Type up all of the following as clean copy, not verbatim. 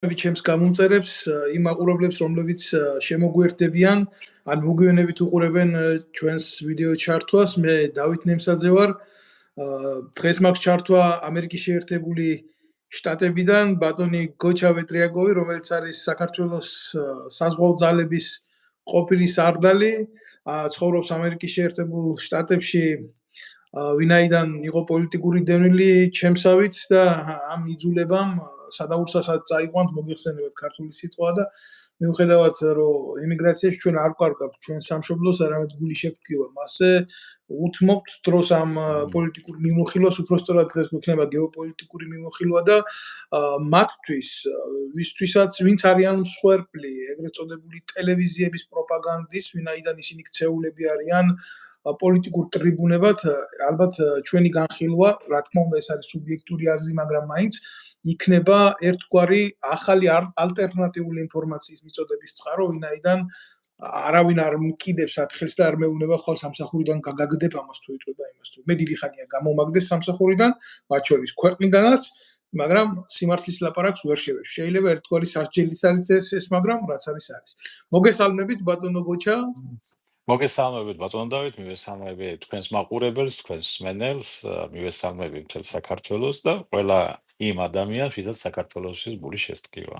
ჩემს გამომწერებს იმ მაყურებლებს, რომლებიც შემოგვერდებიან, ან მოგვიანებით უყურებენ ჩვენს ვიდეო ჩართვას. მე დავით ნემსაძე ვარ. დღეს მაქვს ჩართვა ამერიკის შეერთებული შტატებიდან ბატონი გოჩა ვეტრიაგოვი, რომელიც არის საქართველოს საზღვაო ძალების ყოფილი სარდალი, ცხოვრობს ამერიკის შეერთებულ შტატებში, ვინაიდან იყო პოლიტიკური დევნილი ჩემსავით და ამ იძულებამ სადაურსასაც წაიყვანთ, მოგიხსენებათ ქართული სიტყვა და მიუხედავად რომ ემიგრაციაში ჩვენ არ გვყარგავთ ჩვენ სამშობლოს, არამედ გული შეგვგივა მასზე, უთმობთ დროს ამ პოლიტიკურ მიმოხილვას, უпростоრად დღეს გვექნება გეოპოლიტიკური მიმოხილვა და მათთვის, ვისთვისაც ვინც არიან მსხვერპლი, ეგრეთ წოდებული ტელევიზიების პროპაგანდის, ვინაიდან ისინი ქცეულები არიან პოლიტიკურ ტრიბუნებად, ალბათ ჩვენი განხილვა, რა თქმა უნდა, ეს არის სუბიექტური აზრი, მაგრამ მაინც იქნება ერთგვარი ახალი ალტერნატიული ინფორმაციის მიწოდების წყარო, ვინაიდან არავინ არ მკიდებს ათხელს და არ მეუბნება ხვალ სამსახურიდან გაგაგდებ ამას თუ იტყვი და იმას თუ. მე დიდი ხანია გამომაგდეს სამსახურიდან, მათ შორის ქვეყნიდანაც, მაგრამ სიმართლის ლაპარაკს ვერ შევეშ. შეიძლება ერთგვარი სასჯელის არის ეს, მაგრამ რაც არის არის. მოგესალმებით ბატონო გოჩა. მოგესალმებით ბატონო დავით, მივესალმები თქვენს მაყურებელს, თქვენს მსმენელს, მივესალმები მთელ საქართველოს და ყველა იმ ადამიანს, ვისაც საქართველოსის გული შესტკივა.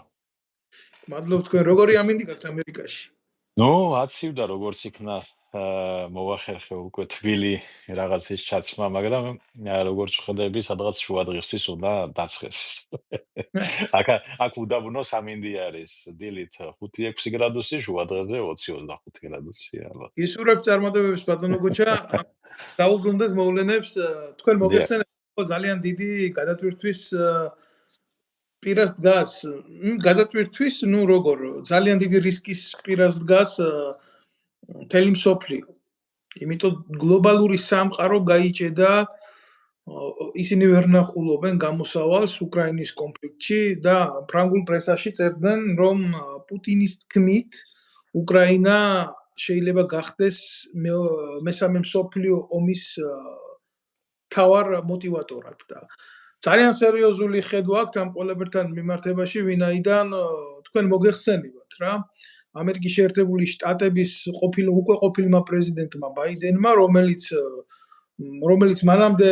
მადლობ თქვენ, როგორი ამინდი გაქვთ ამერიკაში? ნუ, აცივდა როგორც იქნა მოვახერხე უკვე თბილი რაღაცის ჩაცმა, მაგრამ როგორც ვხედები, სადღაც შუა დღისთვის უნდა დაცხეს. აქ უდაბნო სამინდი არის, დილით 5-6 გრადუსი, შუა დღეზე 20-25 გრადუსი ალბათ. გისურვებთ წარმატებებს ბატონო გოჩა, დაუბრუნდეთ მოვლენებს, თქვენ მოგეხსენებათ ძალიან დიდი გადატვირთვის პირას დგას, გადატვირთვის, ნუ როგორ, ძალიან დიდი რისკის პირას დგას მთელი მსოფლიო. იმიტომ გლობალური სამყარო გაიჭედა, ისინი ვერ ნახულობენ გამოსავალს უკრაინის კონფლიქტში და ფრანგულ პრესაში წერდნენ, რომ პუტინის თქმით უკრაინა შეიძლება გახდეს მესამე მსოფლიო ომის მთავარ მოტივატორად და ძალიან სერიოზული ხედვა აქვს ამ ყველაფერთან მიმართებაში, ვინაიდან თქვენ მოგეხსენებათ რა, ამერიკის შეერთებული შტატების უკვე ყოფილმა პრეზიდენტმა ბაიდენმა, რომელიც მანამდე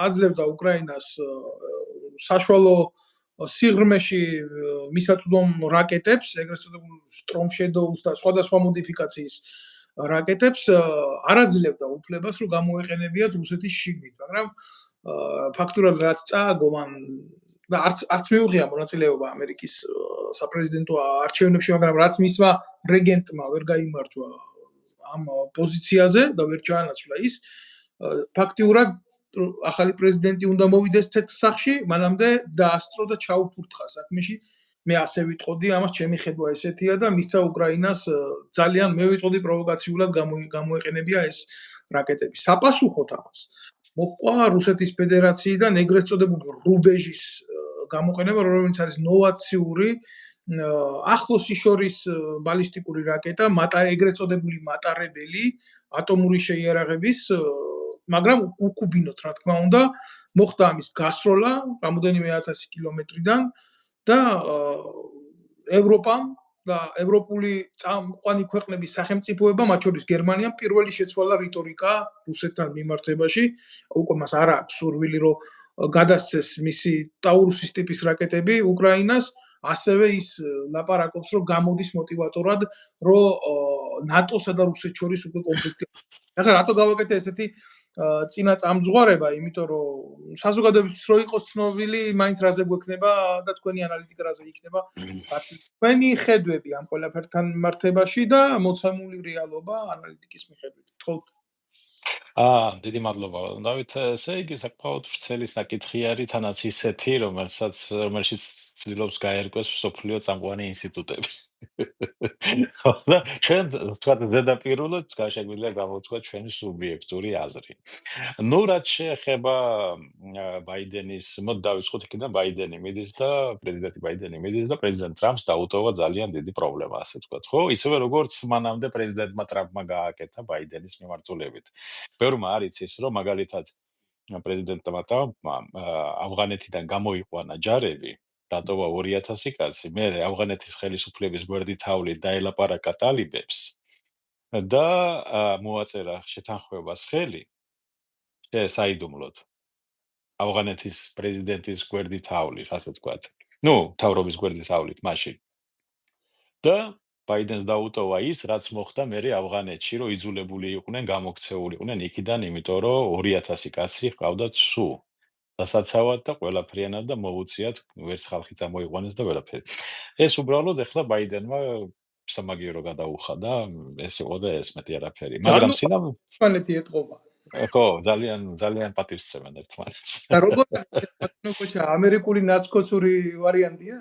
აძლევდა უკრაინას საშუალო სიღრმეში მისაწვდომ რაკეტებს, ეგრეთ წოდებულ Storm Shadows და სხვადასხვა მოდიფიკაციის რაკეტებს, არ აძლევდა უფლებას, რომ გამოეყენებიათ რუსეთის შიგნით, მაგრამ ფაქტურად რაც წააგო მან და არც მიუღია მონაწილეობა ამერიკის საპრეზიდენტო არჩევნებში, მაგრამ რაც მისმა რეგენტმა ვერ გაიმარჯვა ამ პოზიციაზე და ვერ ჩაანაცვლა ის, ფაქტიურად ახალი პრეზიდენტი უნდა მოვიდეს თეთრსახში, მანამდე დაასწრო და ჩაუფურთხა საქმეში. მე ასე ვიტყოდი, ამას ჩემი ხედვა ესეთია და მისცა უკრაინას ძალიან მე ვიტყოდი პროვოკაციულად გამოეყენებია ეს რაკეტები. საპასუხოდ ამას მოყვა რუსეთის ფედერაციიდან ეგრეთ წოდებული რუბეჟის გამოყენება, რომელიც არის ნოვაციური ახლოსი შორის ბალისტიკური რაკეტა, ეგრეთ წოდებული მატარებელი ატომური შეიარაღების, მაგრამ უკუბინოთ, რა თქმა უნდა, მოხდა ამის გასროლა რამოდენიმე 1000 კილომეტრიდან და ევროპამ და ევროპული წამყვანი ქვეყნების სახელმწიფოებმა, მათ შორის გერმანიამ პირველი შეცვალა რიტორიკა რუსეთთან მიმართებაში. უკვე მას არ აქვს სურვილი, რომ გადასცეს მისი ტაურუსის ტიპის რაკეტები უკრაინას, ასევე ის ლაპარაკობს, რომ გამოდის მოტივატორად, რომ ნატოსა და რუსეთს შორის უკვე კონფლიქტი. ახლა რატო გავაკეთე ესეთი წინა წამძღვარება, იმიტომ რომ საზოგადოებისთვის რო იყოს ცნობილი, მაინც რაზე გვექნება და თქვენი ანალიტიკა რაზე იქნება, თქვენი ხედვები ამ ყველაფერთან მიმართებაში და მოცემული რეალობა ანალიტიკის მიხედვით. თხოვთ. დიდი მადლობა დავით, ესე იგი საკმაოდ ვრცელი საკითხი არის, თანაც ისეთი, რომელშიც ცდილობს გაერკვეს მსოფლიო წამყვანი ინსტიტუტები. და ჩვენ თქვა ზედაპირულად შეგვიძლია გამოვთქვათ ჩვენი სუბიექტური აზრი. ნუ რაც შეეხება ბაიდენის, მოდი დავიწყოთ იქიდან ბაიდენი მიდის და პრეზიდენტი ბაიდენი მიდის და პრეზიდენტ ტრამპს დაუტოვა ძალიან დიდი პრობლემა, ასე ვთქვათ, ხო? ისევე როგორც მანამდე პრეზიდენტმა ტრამპმა გააკეთა ბაიდენის მიმართულებით. ბევრმა არ იცის, რომ მაგალითად პრეზიდენტმა ტრამპმა ავღანეთიდან გამოიყვანა ჯარები დატოვა 2000 კაცი, მერე ავღანეთის ხელისუფლების გვერდითაულით დაელაპარაკა ტალიბებს და მოაწერა შეთანხმებას ხელი საიდუმლოდ ავღანეთის პრეზიდენტის გვერდითაულით, ასე ვთქვათ. ნუ, მთავრობის გვერდითაულით მაშინ. და ბაიდენს დაუტოვა ის, რაც მოხდა მერე ავღანეთში, რომ იძულებული იყვნენ გამოქცეულიყვნენ იქიდან, იმიტომ რომ 2000 კაცი ჰყავდათ სულ დასაცავად და ყველაფრიანად და მოუწიათ, ვერც ხალხი წამოიყვანეს და ყველაფერი. ეს უბრალოდ ეხლა ბაიდენმა სამაგიერო გადაუხადა, ეს იყო და ეს მეტი არაფერი. მაგრამ ერთმანეთი ეტყობა. ხო, ძალიან პატივს სცემენ ერთმანეთს. და როგორ გოჩა ამერიკული ნაცკოცური ვარიანტია?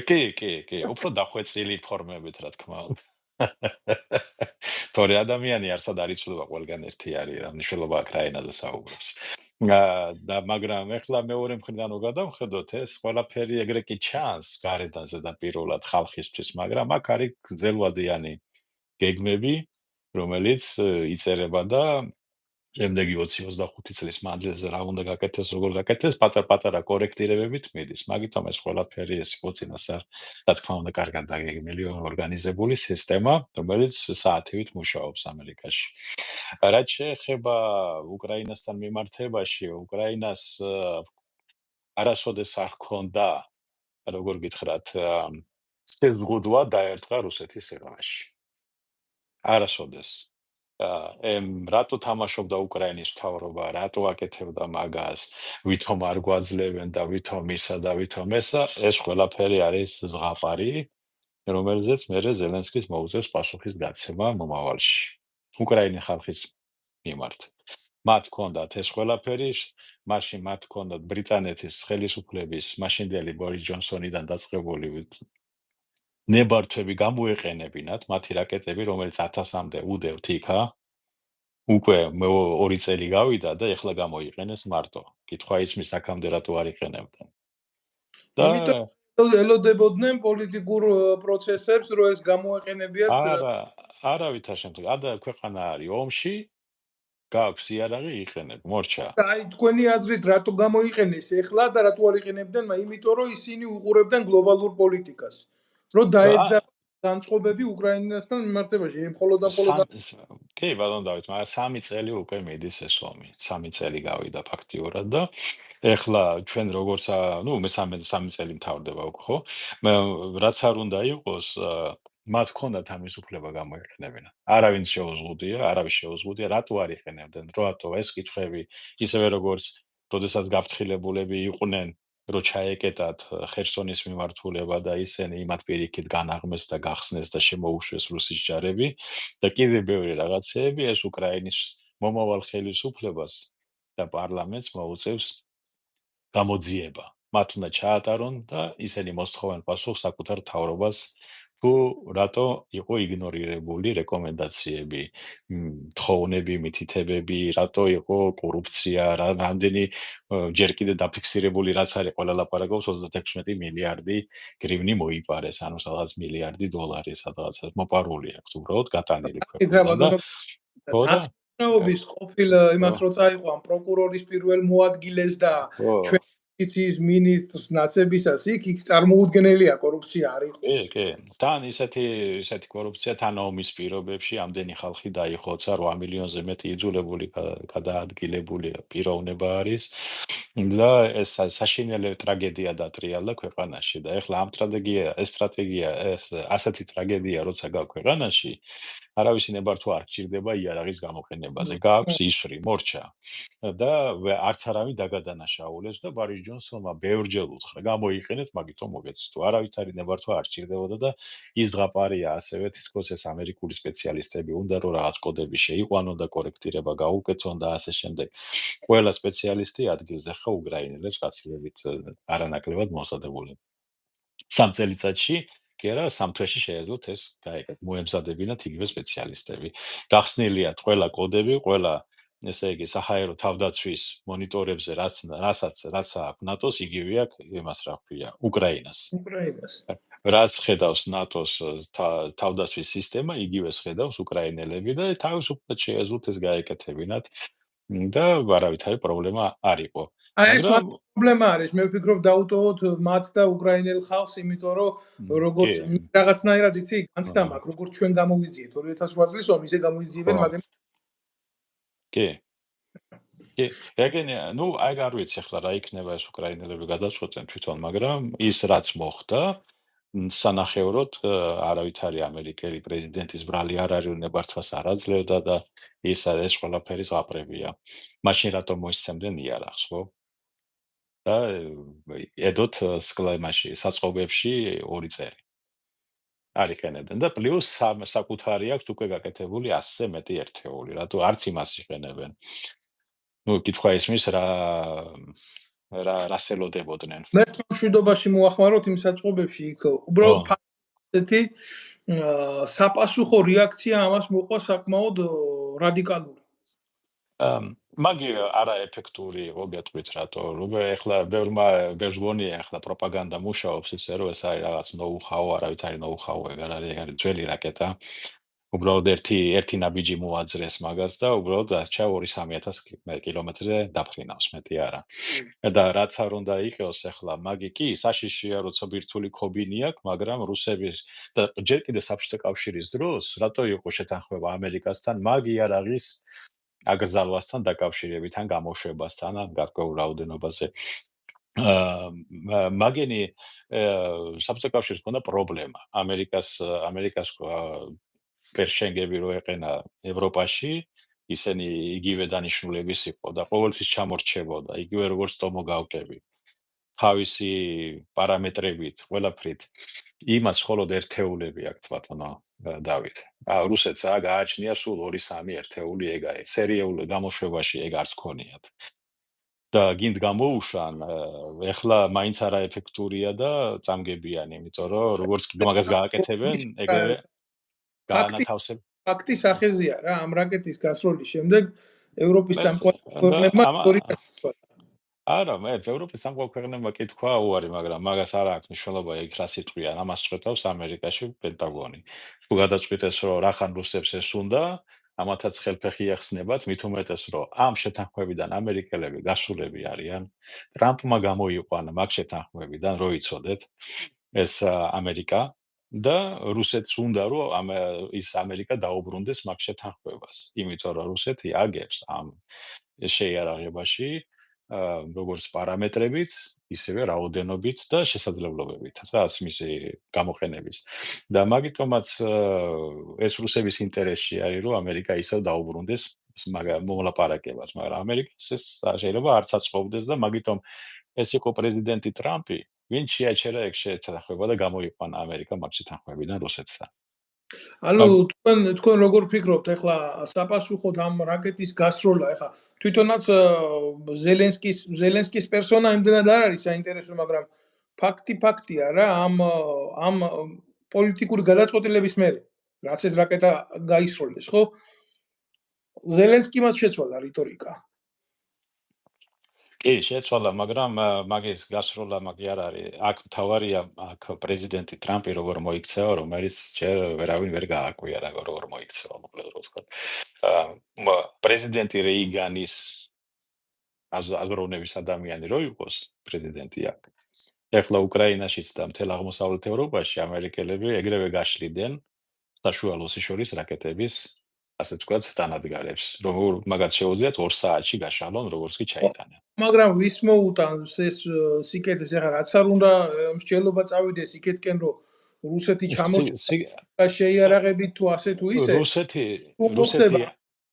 კი, უფრო დახვეწილი ფორმებით, რა თქმა უნდა. თორე ადამიანი არსად არ იცვლება, ყველგან ერთი არის, რა მნიშვნელობა აქვს რა ენაზე საუბრობს. და მაგრამ ეხლა მეორე მხრიდან რო გადავხედოთ, ეს ყველაფერი ეგრე კი ჩანს გარედან ზედაპირულად ხალხისთვის, მაგრამ აქ არის გრძელვადიანი გეგმები, რომელიც იწერება და შემდეგი 20-25 წლის მანძილზე რა უნდა გაკეთდეს, როგორ გაკეთდეს, პატარ-პატარა კორექტირებებით მიდის. მაგიტომ ეს ყველაფერი ეს იყო წინასწარ, რა თქმა უნდა, კარგად დაგეგმილი ორგანიზებული სისტემა, რომელიც საათივით მუშაობს ამერიკაში. რაც შეეხება უკრაინასთან მიმართებაში, უკრაინას არასოდეს არ ჰქონდა, როგორ გითხრათ, შეზღუდვა დაერტყა რუსეთის სიღრმეში. არასოდეს. რატო თამაშობდა უკრაინის მთავრობა, რატო აკეთებდა მაგას, ვითომ არ გვაძლევენ და ვითომ ისა და ვითომ ესა, ეს ყველაფერი არის ზღაპარი, რომელზეც მერე ზელენსკის მოუწევს პასუხის გაცემა მომავალში. უკრაინის ხალხის მიმართ. მათ ჰქონდათ ეს ყველაფერი, მაშინ მათ ჰქონდათ ბრიტანეთის ხელისუფლების მაშინდელი ბორის ჯონსონიდან დაწყებული ნებართვები გამოეყენებინათ მათი რაკეტები, რომელიც 1000-მდე უდევთ იქა. უკვე 2 წელი გავიდა და ეხლა გამოიყენეს მარტო. კითხვა ისმის აქამდე რატო არ იყენებდნენ. და ელოდებოდნენ პოლიტიკურ პროცესებს, რომ ეს გამოეყენებიათ. არავითარ შემთხვევაში. ადა ქვეყანა არის ომში, გაქვს იარაღი იყენებ, მორჩა. აი თქვენი აზრით რატო გამოიყენეს ეხლა და რატო არ იყენებდნენ, იმიტომ რომ ისინი უყურებდნენ გლობალურ პოლიტიკას. რომ დაეძაბა განწყობები უკრაინასთან მიმართებაში, მხოლოდ კი, ბატონო დავით, მაგრამ 3 წელი უკვე მიდის ეს ომი. 3 წელი გავიდა ფაქტიურად და ეხლა ჩვენ როგორც მე 3 წელი მთავრდება უკვე, ხო? რაც არ უნდა იყოს, მათ ჰქონდათ ამის უფლება გამოიყენებინა. არავინ არავის შეუზღუდია, რატო არ იყენებდნენ? რატო ეს კითხვები ისევე როგორც როდესაც გაფრთხილებულები იყვნენ, რომ ჩაეკეტათ ხერსონის მიმართულება და ისინი იმათ პირიქით განაღმეს და გახსნეს და შემოუშვეს რუსის ჯარები და კიდევ ბევრი რაღაცეები ეს უკრაინის მომავალ ხელისუფლებას და პარლამენტს მოუწევს გამოძიება. მათ უნდა ჩაატარონ და ისინი მოსთხოვენ პასუხს საკუთარ მთავრობას თუ რატო იყო იგნორირებული რეკომენდაციები, თხოვნები, მითითებები, რატო იყო კორუფცია, რამდენი ჯერ კიდე დაფიქსირებული რაც არის ყველა ლაპარაკობს 36 მილიარდი გრივნი მოიპარეს, ანუ სადღაც მილიარდი დოლარი სადღაც მოპარული აქვს, უბრალოდ გატანილი ქვეყნიდან. თაცნაობის ყოფილ იმას რო წაიყო ამ პროკურორის პირველ მოადგილეს და ჩვენ იცის მინისტრს ნაცებისას იქ წარმოუდგენელია კორუფცია არ იყოს. კი. თან ისეთი კორუფცია თან ომის პირობებში ამდენი ხალხი დაიხოცა 8 მილიონზე მეტი იძულებული გადაადგილებული პიროვნება არის და ეს საშინელი ტრაგედია დატრიალდა ქვეყანაში და ეხლა ამ სტრატეგია ეს ასეთი ტრაგედია როცა გაქვს ქვეყანაში არავის ნებართვა არ გჭირდება იარაღის გამოყენებაზე. გააქვს ისვრი, მორჩა. და არც არავინ დაგადანაშაულებს და ბორის ჯონსონმა ბევრჯერ უთხრა, გამოიყენეთ, მაგითო მოგეცით. თუ არავითარი ნებართვა არ გჭირდებოდა და ის ზღაპარია ასევე თითქოს ეს ამერიკული სპეციალისტები უნდა რომ რაღაც კოდები შეიყვანონ და კორექტირება გაუკეთონ და ასე შემდეგ. ყველა სპეციალისტი ადგილზე ხა უკრაინელებს გაცილებით არანაკლებად მოსადებულები. 3 წელიწადში კი არა, 3 თვეში შეეძლოთ ეს მოემზადებინათ იგივე სპეციალისტები. გახსნილია ყველა კოდები, ყველა ესე იგი საჰაერო თავდაცვის მონიტორებზე რაც აქვს ნატოს, იგივე აქვს იმას რა ქვია, უკრაინას. რაც ხედავს ნატოს თავდაცვის სისტემა, იგივეს ხედავს უკრაინელები და თავისუფლად შეეძლოთ ეს გაეკეთებინათ და არავითარი პრობლემა არ იყო. ეს მაგრამ პრობლემა არის. მე ვფიქრობ დაუტოვოთ მათ და უკრაინელ ხალხს, იმიტომ რომ როგორც კი, რაღაცნაირად იცი განცდა აა, მაქვს, როგორც ჩვენ გამოვიძიეთ 2008 წლის ომი, ისე გამოიძიებენ ხო, მაგენ კი. კი, ეგენი, ნუ აი არ ვიცი ახლა რა იქნება ეს უკრაინელები გადაწყვეტენ თვითონ, მაგრამ ის რაც მოხდა, სანახევროდ არავითარი ამერიკელი პრეზიდენტის ბრალი არ არის, ნებართვას არ აძლევდა და ეს ყველაფერი ზღაპრებია. მაშინ რატომ მოისცემდნენ იარაღს, ხო? და ედოთ სკლემაში, საწყობებში 2 წელი არ იყენებდნენ და პლუს საკუთარი აქვს უკვე გაკეთებული 100-ზე მეტი ერთეული, რატო არც იმას იყენებენ. ნუ კითხვა ისმის რა სელოდებოდნენ. მე მშვიდობაში მოახმაროთ იმ საწყობებში იქ ო, უბრალოდ ფაქტი საპასუხო რეაქცია ამას მოყვა საკმაოდ რადიკალური. მაგი არაეფექტური იყო გეტყვით რატო ეხლა ბევრს გონია ახლა პროპაგანდა მუშაობს ისე რომ ეს არის რაღაც ნოუ-ჰაუ არავითარი ნოუ-ჰაუ ეგ არის ძველი რაკეტა უბრალოდ ერთი ნაბიჯი მოაძრეს მაგას და უბრალოდ დასჩა 2-3000 კილომეტრზე დაფრინავს მეტი არა და რაც არ უნდა იყოს ახლა მაგი კი საშიშია როცა ბირთვული ქობინი აქვს მაგრამ რუსების და ჯერ კიდე საბჭოთა კავშირის დროს რატო იყო შეთანხმება ამერიკასთან მაგი არ არის აკრძალვასთან დაკავშირებით ან გამოშვებასთან ან გარკვეულ რაოდენობაზე მაგენი საბჭოთა კავშირს ჰქონდა პრობლემა ამერიკას პერშენგები რო ეყენა ევროპაში ისინი იგივე დანიშნულების იყო და ყოველთვის ჩამორჩებოდა იგივე როგორც ტომოგავკები თავისი პარამეტრებით ყველაფრით იმას მხოლოდ ერთეულები აქვს ბატონო დავით რუსეთს რა გააჩნია სულ 2-3 ერთეული ეგ არის სერიულ გამოშვებაში ეგ არც ქონიათ და გინდ გამოუშვან ეხლა მაინც არაეფექტურია და წამგებიანი იმიტომ რომ როგორც მაგას გააკეთებენ ეგრევე გაანათავსებ ფაქტი სახეზია რა ამ რაკეტის გასროლის შემდეგ ევროპის წამყვანი ქვეყნებმა არა მე ევროპის სამყარო ქვეყნებმა კითხვა უარი მაგრამ მაგას არ აქვს მნიშვნელობა იქ რა სიტყვიან ამას წვეთავს ამერიკაში პენტაგონი თუ გადაწყვიტეს რომ რახან რუსებს ეს უნდა ამათაც ხელფეხი ახსნებათ მით უმეტეს რომ ამ შეთანხმებიდან ამერიკელები გასულები არიან ტრამპმა გამოიყვანა მაგ შეთანხმებიდან რო იცოდეთ ეს ამერიკა და რუსეთს უნდა რომ ის ამერიკა დაუბრუნდეს მაგ შეთანხმებას იმიტომ რომ რუსეთი აგებს ამ შეიარაღებაში როგორც პარამეტრებით, ისევე რაოდენობით და შესაძლებლობებით, რაც მისი გამოყენების. და მაგიტომაც ეს რუსების ინტერესში არის, რომ ამერიკა ისევ დაუბრუნდეს მოლაპარაკებას, მაგრამ ამერიკას ეს შეიძლება არც აწყობდეს და მაგიტომ ეს იყო პრეზიდენტი ტრამპი, ვინც შეაჩერა ეგ შეთანხმება და გამოიყვანა ამერიკა მაგ შეთანხმებიდან რუსეთთან. ანუ თქვენ როგორ ფიქრობთ ახლა საპასუხოდ ამ რაკეტის გასროლა ახლა თვითონაც ზელენსკის პერსონა იმდენად არ არის საინტერესო მაგრამ ფაქტია რა ამ პოლიტიკური გადაწყვეტილების მერე რაც ეს რაკეტა გაისროლეს ხო ზელენსკიმაც შეცვალა რიტორიკა კი, შეცვალა, მაგრამ მაგის გასროლა მაგი არ არის. აქ თავარია, აქ პრეზიდენტი ტრამპი როგორ მოიქცევა, რომელიც ჯერ ვერავინ ვერ გააკვირა როგორ მოიქცევა, მოკლედ რო ვთქვა. პრეზიდენტი რეიგანის აზროვნების ადამიანი რო იყოს პრეზიდენტი აქ. ეხლა უკრაინაშიც და მთელ აღმოსავლეთ ევროპაში ამერიკელები ეგრევე გაშლიდნენ საშუალო შორის რაკეტების ასე ვთქვათ, დანადგარებს, რომ მაგათ შეუძლიათ 2 საათში გაშალონ, როგორც კი ჩაიტანენ. მაგრამ ვის მოუტანს ეს სიკეთეს, ახლა რაც არ უნდა მსჯელობა წავიდეს იქეთკენ, რომ რუსეთი ჩამოშვა შეიარაღებით თუ ასე თუ ისე. რუსეთი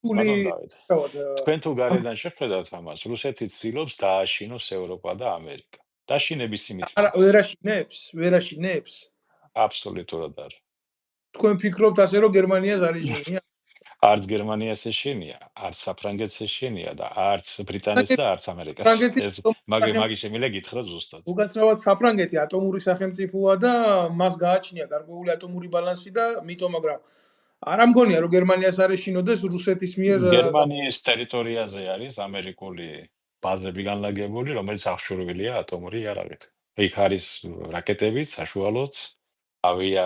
თქვენ თუ გარედან შეხედავთ ამას, რუსეთი ცდილობს დააშინოს ევროპა და ამერიკა. დაშინების იმით. ვერაშინებს? აბსოლუტურად არ. თქვენ ფიქრობთ ასე, რომ გერმანიას არ ეშინია? არც გერმანიას ეშინია, არც საფრანგეთს ეშინია და არც ბრიტანეთს და არც ამერიკას. მაგი შემიძლია გითხრათ ზუსტად. უკაცრავად საფრანგეთი ატომური სახელმწიფოა და მას გააჩნია გარკვეული ატომური ბალანსი და მიტომ მაგრამ არ ამგონია რომ გერმანიას არ ეშინოდეს რუსეთის მიერ გერმანიის ტერიტორიაზე არის ამერიკული ბაზები განლაგებული, რომელიც აღჭურვილია ატომური იარაღით. იქ არის რაკეტები, საშუალოც, ავია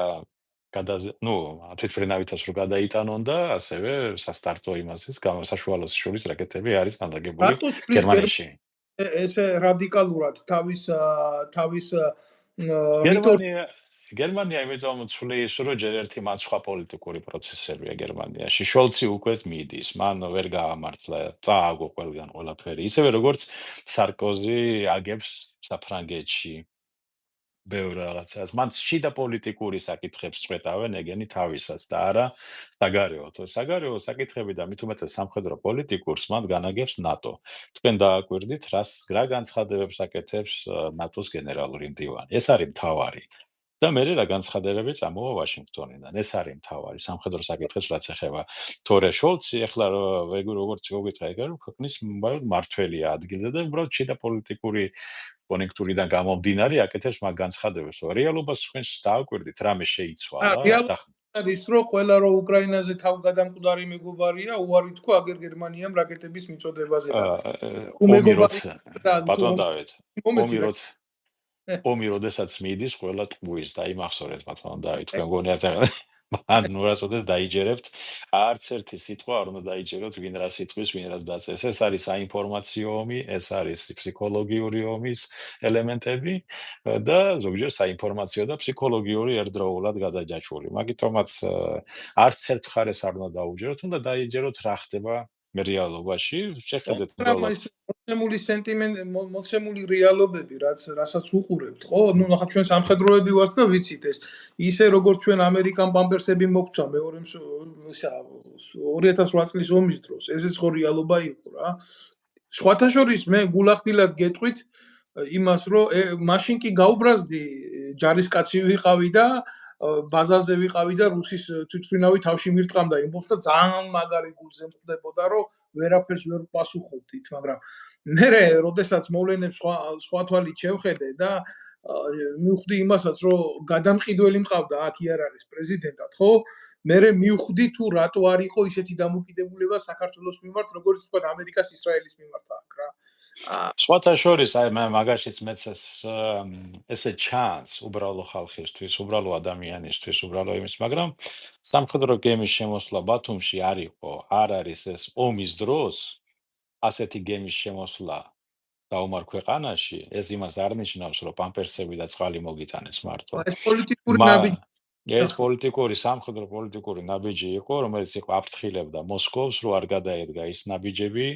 თვითმფრინავითაც რო გადაიტანონ და ასევე სასტარტო იმასაც საშუალოს შორის რაკეტები არის განლაგებული გერმანიაში. ესე რადიკალურად თავის გერმანია იმიტომ ცვლის, რომ ჯერ ერთი მათ სხვა პოლიტიკური პროცესებია გერმანიაში. შოლცი უკვე მიდის, მან ვერ გაამართლა, წააგო ყველგან ყველაფერი. ისევე როგორც სარკოზი აგებს საფრანგეთში ბევრ რაღაცას. მან შიდა პოლიტიკური საკითხებს წვეტავენ ეგენი თავისას და არა საგარეო. საგარეო საკითხები და მით უმეტეს სამხედრო პოლიტიკურს მან განაგებს ნატო. თქვენ დააკვირდით, რა განცხადებებს აკეთებს ნატოს გენერალური მდივანი. ეს არის მთავარი. და მე რა განცხადებები წამოვა ვაშინგტონიდან. ეს არის მთავარი სამხედრო საკითხებს რაც ეხება. თორე შოლცი ახლა როგორც გოგიტყა ეგ რომ ქვეყნის მმართველია ადგილზე და უბრალოდ შიდა პოლიტიკური კონექტურიდან გამომდინარე აკეთებს მაგ განცხადებებს. რეალობას თქვენს დააკვირდით, რამე შეიცვალა. არის რომ ყველა რო უკრაინაზე თავგადამკვდარი მეგობარია, უარი თქვა აგერ გერმანიამ რაკეტების მიწოდებაზე და ბატონ დავით, ომი როდესაც მიდის, ყველა ტყუის დაიმახსოვრეთ ბატონ დავით, თქვენ გონიათ ან ნურასოდეს დაიჯერებთ, არც ერთი სიტყვა არ უნდა დაიჯეროთ, ვინ რა სიტყვის, ვინ რას დაწეს. ეს არის საინფორმაციო ომი, ეს არის ფსიქოლოგიური ომის ელემენტები და ზოგჯერ საინფორმაციო და ფსიქოლოგიური ერთდროულად გადაჯაჭვული. მაგიტომაც არც ერთ მხარეს არ უნდა დაუჯეროთ, უნდა დაიჯეროთ რა ხდება რეალობაში. შეხედეთ მოცემული სენტიმენტი, მოცემული რეალობები, რასაც უყურებთ, ხო? ნუ ნახეთ ჩვენ სამხედროები ვართ და ვიცით ეს. ისე როგორც ჩვენ ამერიკან პამპერსები მოგწვა მეორე 2008 წლის ომის დროს, ესეც ხო რეალობა იყო რა. სხვათა შორის მე გულახდილად გეტყვით იმას, რომ მაშინ კი გაუბრაზდი ჯარისკაცი ვიყავი და ბაზაზე ვიყავი და რუსის თვითმფრინავი თავში მირტყამდა იმბობს და ძალიან მაგარი გულზე მხვდებოდა, რომ ვერაფერს ვერ პასუხობდით, მაგრამ მე როდესაც მოვლენებს სხვა თვალით შევხედე და მივხვდი იმასაც, რომ გადამყიდველი მყავდა აქ იარ არის პრეზიდენტად, ხო? მე მივხვდი თუ რატო არ იყო ისეთი დამოკიდებულება საქართველოს მიმართ, როგორც თქვა ამერიკას ისრაელის მიმართ აქ რა. სხვათა შორის აი მაგაშიც მეც ესე ჩანს უბრალო ხალხისთვის, უბრალო ადამიანისთვის, უბრალო იმის, მაგრამ სამხედრო გემის შემოსვლა ბათუმში არ იყო, არ არის ეს ომის დროს ასეთი გემის შემოსვლა დაუმარ ქვეყანაში, ეს იმას არ ნიშნავს, რომ პამპერსები და წყალი მოგიტანეს მარტო. ეს პოლიტიკური ნაბიჯი. ეს პოლიტიკური სამხედრო პოლიტიკური ნაბიჯი იყო, რომელიც იყო აფრთხილებდა მოსკოვს, რომ არ გადაედგა ის ნაბიჯები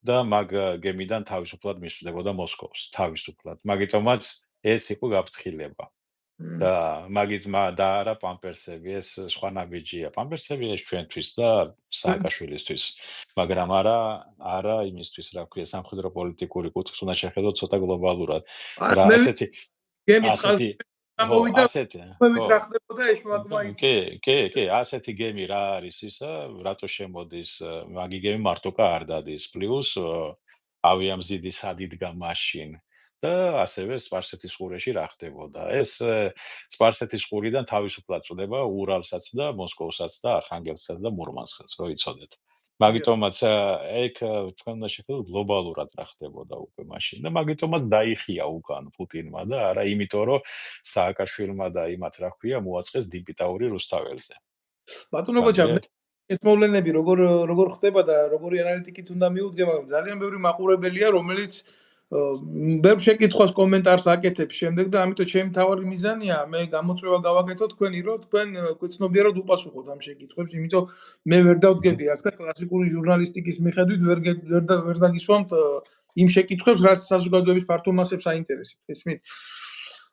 და მაგ გემიდან თავისუფლად მისვლებოდა მოსკოვს, თავისუფლად. მაგიტომაც ეს იყო გაფრთხილება. და და არა პამპერსები, ეს სხვა ნაბიჯია. პამპერსები ეს ჩვენთვის და სააკაშვილისთვის, მაგრამ არა იმისთვის, რა ქვია, სამხედრო პოლიტიკური კუთხით უნდა შეხედოთ ცოტა გლობალურად. რა ასეთი გემის ხალხი გამოვიდა, რა ხდებოდა ეშმაკმა ის. კი, ასეთი გემი რა არის ისა, რატო შემოდის, მაგი გემი მარტოკა არ დადის, პლუს ავიამზიდი სად იდგა მაშინ. და ასევე სპარსეთის ყურეში რა ხდებოდა. ეს სპარსეთის ყურიდან თავისუფლად წვდება ურალსაც და მოსკოვსაც და არხანგელსსაც და მურმანსკსაც, რო იცოდეთ. მაგიტომაც ეგ თქვენ უნდა შეხედოთ გლობალურად რა ხდებოდა უკვე მაშინ და მაგიტომაც დაიხია უკან პუტინმა და არა იმიტომ რომ სააკაშვილმა და იმათ რა ქვია მოაწყეს დიპიტაური რუსთაველზე. ბატონო გოჯა, ეს მოვლენები როგორ ხდება და როგორი ანალიტიკით უნდა მიუდგე, მაგრამ ძალიან ბევრი მაყურებელია, რომელიც ბევრ შეკითხვას კომენტარს აკეთებს შემდეგ და ამიტომ ჩემი თავარი მიზანია მე გამოწვევა გავაკეთო თქვენი რომ თქვენ გვეცნობიერად უპასუხოთ ამ შეკითხვებს, იმიტომ მე ვერ დავდგები აქ და კლასიკური ჟურნალისტიკის მიხედვით ვერ დაგისვამთ იმ შეკითხვებს, რაც საზოგადოების ფართო მასებს აინტერესებს. ესმით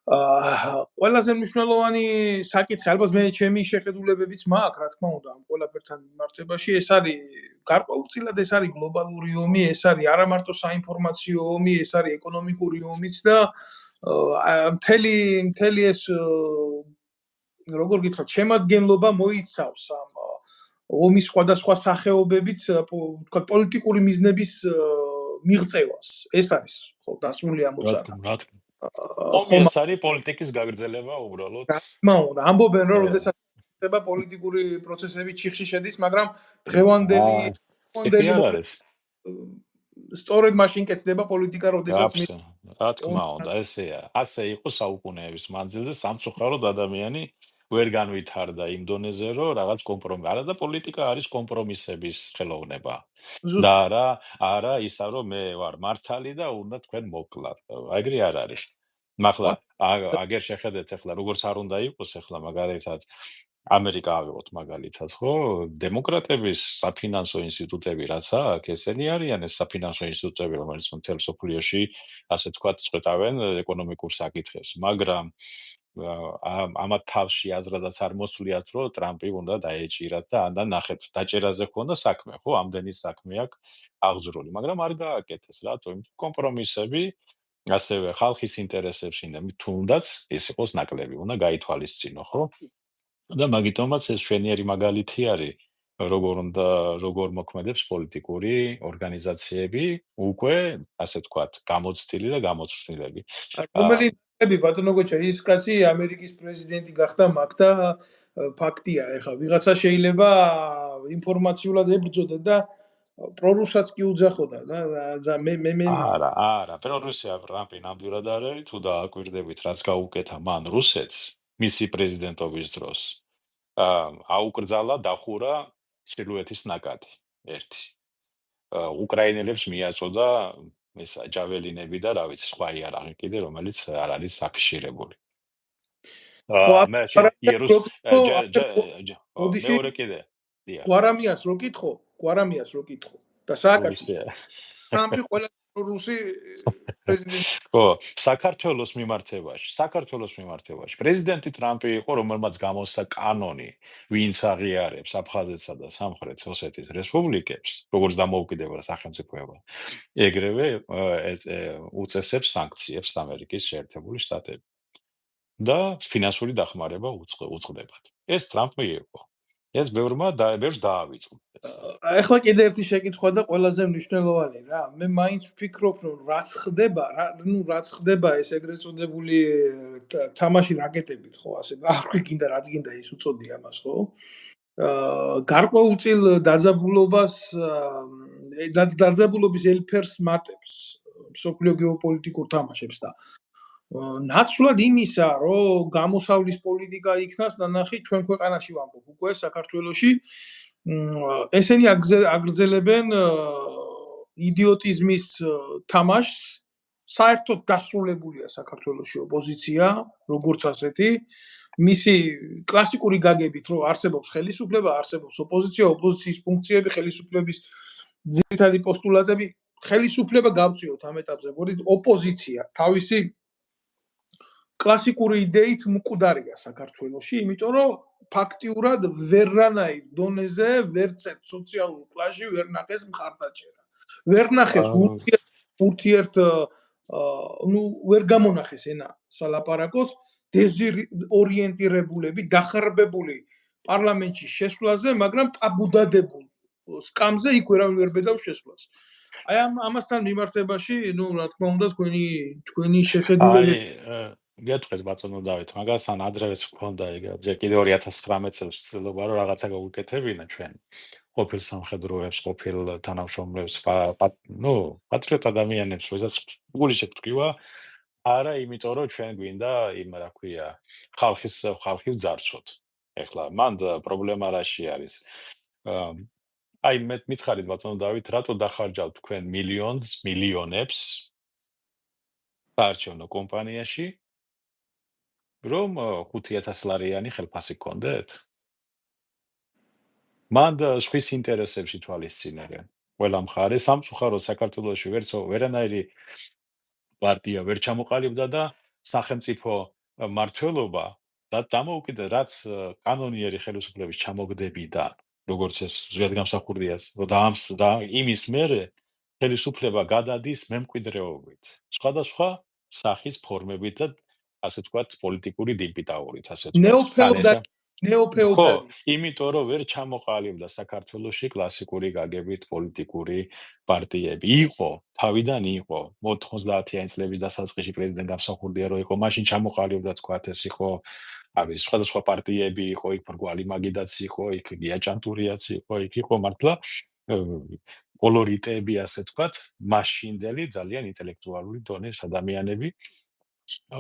ყველაზე მნიშვნელოვანი საკითხი, ალბათ მე ჩემი შეხედულებებიც მაქვს, რა თქმა უნდა, ამ ყველაფერთან მიმართებაში, ეს არის გარკვეულწილად ეს არის გლობალური ომი, ეს არის არა მარტო საინფორმაციო ომი, ეს არის ეკონომიკური ომიც და მთელი ეს როგორ გითხრათ, შემადგენლობა მოიცავს ამ ომის სხვადასხვა სახეობებით, თქვა პოლიტიკური მიზნების მიღწევას. ეს არის ხო დასმული ამოცანა. ეს არის პოლიტიკის გაგრძელება უბრალოდ. რა თქმა უნდა, ამბობენ რომ როდესაც ხდება პოლიტიკური პროცესები ჩიხში შედის, მაგრამ დღევანდელი სწორედ მაშინ კეთდება პოლიტიკა, როდესაც რა თქმა უნდა, ესეა. ასე იყო საუკუნეების მანძილზე სამწუხაროდ ადამიანი ვერ განვითარდა იმ დონეზე, რომ რაღაც კომპრომისი. არა და პოლიტიკა არის კომპრომისების ხელოვნება. და არა ისა, რომ მე ვარ მართალი და უნდა თქვენ მოკლათ. ეგრე არ არის. მართლა აგერ შეხედეთ ახლა როგორც არ უნდა იყოს ახლა მაგალითად ამერიკა ავიღოთ მაგალითად, ხო? დემოკრატების საფინანსო ინსტიტუტები რაც აქვს, ესენი არიან ეს საფინანსო ინსტიტუტები, რომელიც მთელ მსოფლიოში, ასე ვთქვათ, წვეტავენ ეკონომიკურ საკითხებს, მაგრამ ამათ თავში აზრადაც არ მოსვლიათ, რომ ტრამპი უნდა დაეჭირათ და და ნახეთ, დაჭერაზე ხონდა საქმე, ხო? ამდენი საქმე აქვს აღძრული, მაგრამ არ გააკეთეს, რატო? იმიტომ კომპრომისები ასევე ხალხის ინტერესებს თუნდაც ეს იყოს ნაკლები, უნდა გაითვალისწინო, ხო? და მაგიტომაც ეს შვენიერი მაგალითი არის, როგორ მოქმედებს პოლიტიკური ორგანიზაციები, უკვე, ასე ვთქვათ, გამოცდილი და გამოცვლილები. რომელი ნაკლები ბატონო გოჩა, ის კაცი ამერიკის პრეზიდენტი გახდა მაგ და ფაქტია, ეხლა ვიღაცა შეიძლება ინფორმაციულად ებრძოდა და პრორუსსაც კი უძახოდა და მე არა, პრორუსია ტრამპი ნამდვილად არ არის, თუ დააკვირდებით, რაც გაუკეთა მან რუსეთს, მისი პრეზიდენტობის დროს. აუკრძალა დახურა ჩრდილოეთის ნაკადი ერთი. უკრაინელებს მიაწოდა ეს ჯაველინები და რა ვიცი, სხვა იარაღი კიდე, რომელიც არ არის აფიშირებული. მე მეორე კიდე. გვარამიას რო კითხო და სააკაშვილს. ტრამპი ყველა რუსი პრეზიდენტი. ხო, საქართველოს მიმართებაში პრეზიდენტი ტრამპი იყო, რომელმაც გამოსცა კანონი, ვინც აღიარებს აფხაზეთსა და სამხრეთ ოსეთის რესპუბლიკებს, როგორც დამოუკიდებელ სახელმწიფოებად. ეგრევე უწესებს სანქციებს ამერიკის შეერთებული შტატები. და ფინანსური დახმარება უწყდებათ. ეს ტრამპი იყო. ეს ბევრს დაავიწყდა. ახლა კიდე ერთი შეკითხვა და ყველაზე მნიშვნელოვანი რა. მე მაინც ვფიქრობ, რომ რაც ხდება ეს ეგრეთ წოდებული თამაში რაკეტებით, ხო, ასე და არ გინდა რაც გინდა ის უწოდი ამას, ხო? გარკვეულწილ დაძაბულობის ელფერს მატებს მსოფლიო გეოპოლიტიკურ თამაშებს და ნაცვლად იმისა, რომ გამოსავლის პოლიტიკა იქნას ნანახი ჩვენ ქვეყანაში ვამბობ უკვე საქართველოში ესენი აგრძელებენ იდიოტიზმის თამაშს, საერთოდ დასრულებულია საქართველოში ოპოზიცია, როგორც ასეთი, მისი კლასიკური გაგებით, რომ არსებობს ხელისუფლება, არსებობს ოპოზიცია, ოპოზიციის ფუნქციები, ხელისუფლების ძირითადი პოსტულატები, ხელისუფლება გავწიოთ ამ ეტაპზე, მოდით ოპოზიცია თავისი კლასიკური იდეით მკვდარია საქართველოში, იმიტომ რომ ფაქტიურად ვერანაირ დონეზე ვერცერთ სოციალურ კლასში ვერ ნახეს მხარდაჭერა. ვერ ნახეს ურთიერთ ვერ გამონახეს ენა სალაპარაკოს დეზორიენტირებულები, დახარბებული პარლამენტში შესვლაზე, მაგრამ ტაბუდადებულ სკამზე იქ ვერავინ ვერ ბედავს შესვლას. აი ამასთან მიმართებაში, რა თქმა უნდა, თქვენი შეხედულება გეტყვით ბატონო დავით, მაგასთან ადრევეც გქონდა ეგ, ჯერ კიდე 2019 წელს ვცდილობა რომ რაღაცა გავუკეთებინა ჩვენ ყოფილ სამხედროებს, ყოფილ თანამშრომლებს, პატრიოტ ადამიანებს, როდესაც გული შეგტკივა, არა, იმიტომ რომ ჩვენ გვინდა იმ რა ქვია, ხალხი ვძარცვოთ. ეხლა მანდ პრობლემა რაში არის? აი მე მითხარით ბატონო დავით, რატო დახარჯავთ თქვენ მილიონებს საარჩევნო კომპანიაში? რომ 5000 ლარიანი ხელფასი გქონდეთ? მანდ სხვის ინტერესებს ითვალისწინებენ. ყველა მხარე სამწუხაროდ საქართველოში ვერანაირი პარტია ვერ ჩამოყალიბდა და სახელმწიფო მმართველობა და დამოუკიდებლად რაც კანონიერი ხელისუფლების ჩამოგდებიდან, როგორც ეს ზედგამსახურდია, და იმის მერე ხელისუფლება გადადის მემკვიდრეობით. სხვადასხვა სახის ფორმებით და ასე ვთქვათ, პოლიტიკური დიპიტაურით, ასე ვთქვათ. ნეოფეოდალი. იმიტომ რომ ვერ ჩამოყალიბდა საქართველოში კლასიკური გაგებით პოლიტიკური პარტიები. იყო, თავიდან იყო. 90-იანი წლების დასაწყისში პრეზიდენტ გამსახურდია რომ იყო, მაშინ ჩამოყალიბდა თქვათ ეს იყო, არის სხვადასხვა პარტიები იყო, იქ მრგვალი მაგიდაც იყო, იქ გიაჭანტურიაც იყო, იქ იყო მართლა კოლორიტები, ასე ვთქვათ, მაშინდელი ძალიან ინტელექტუალური დონის ადამიანები,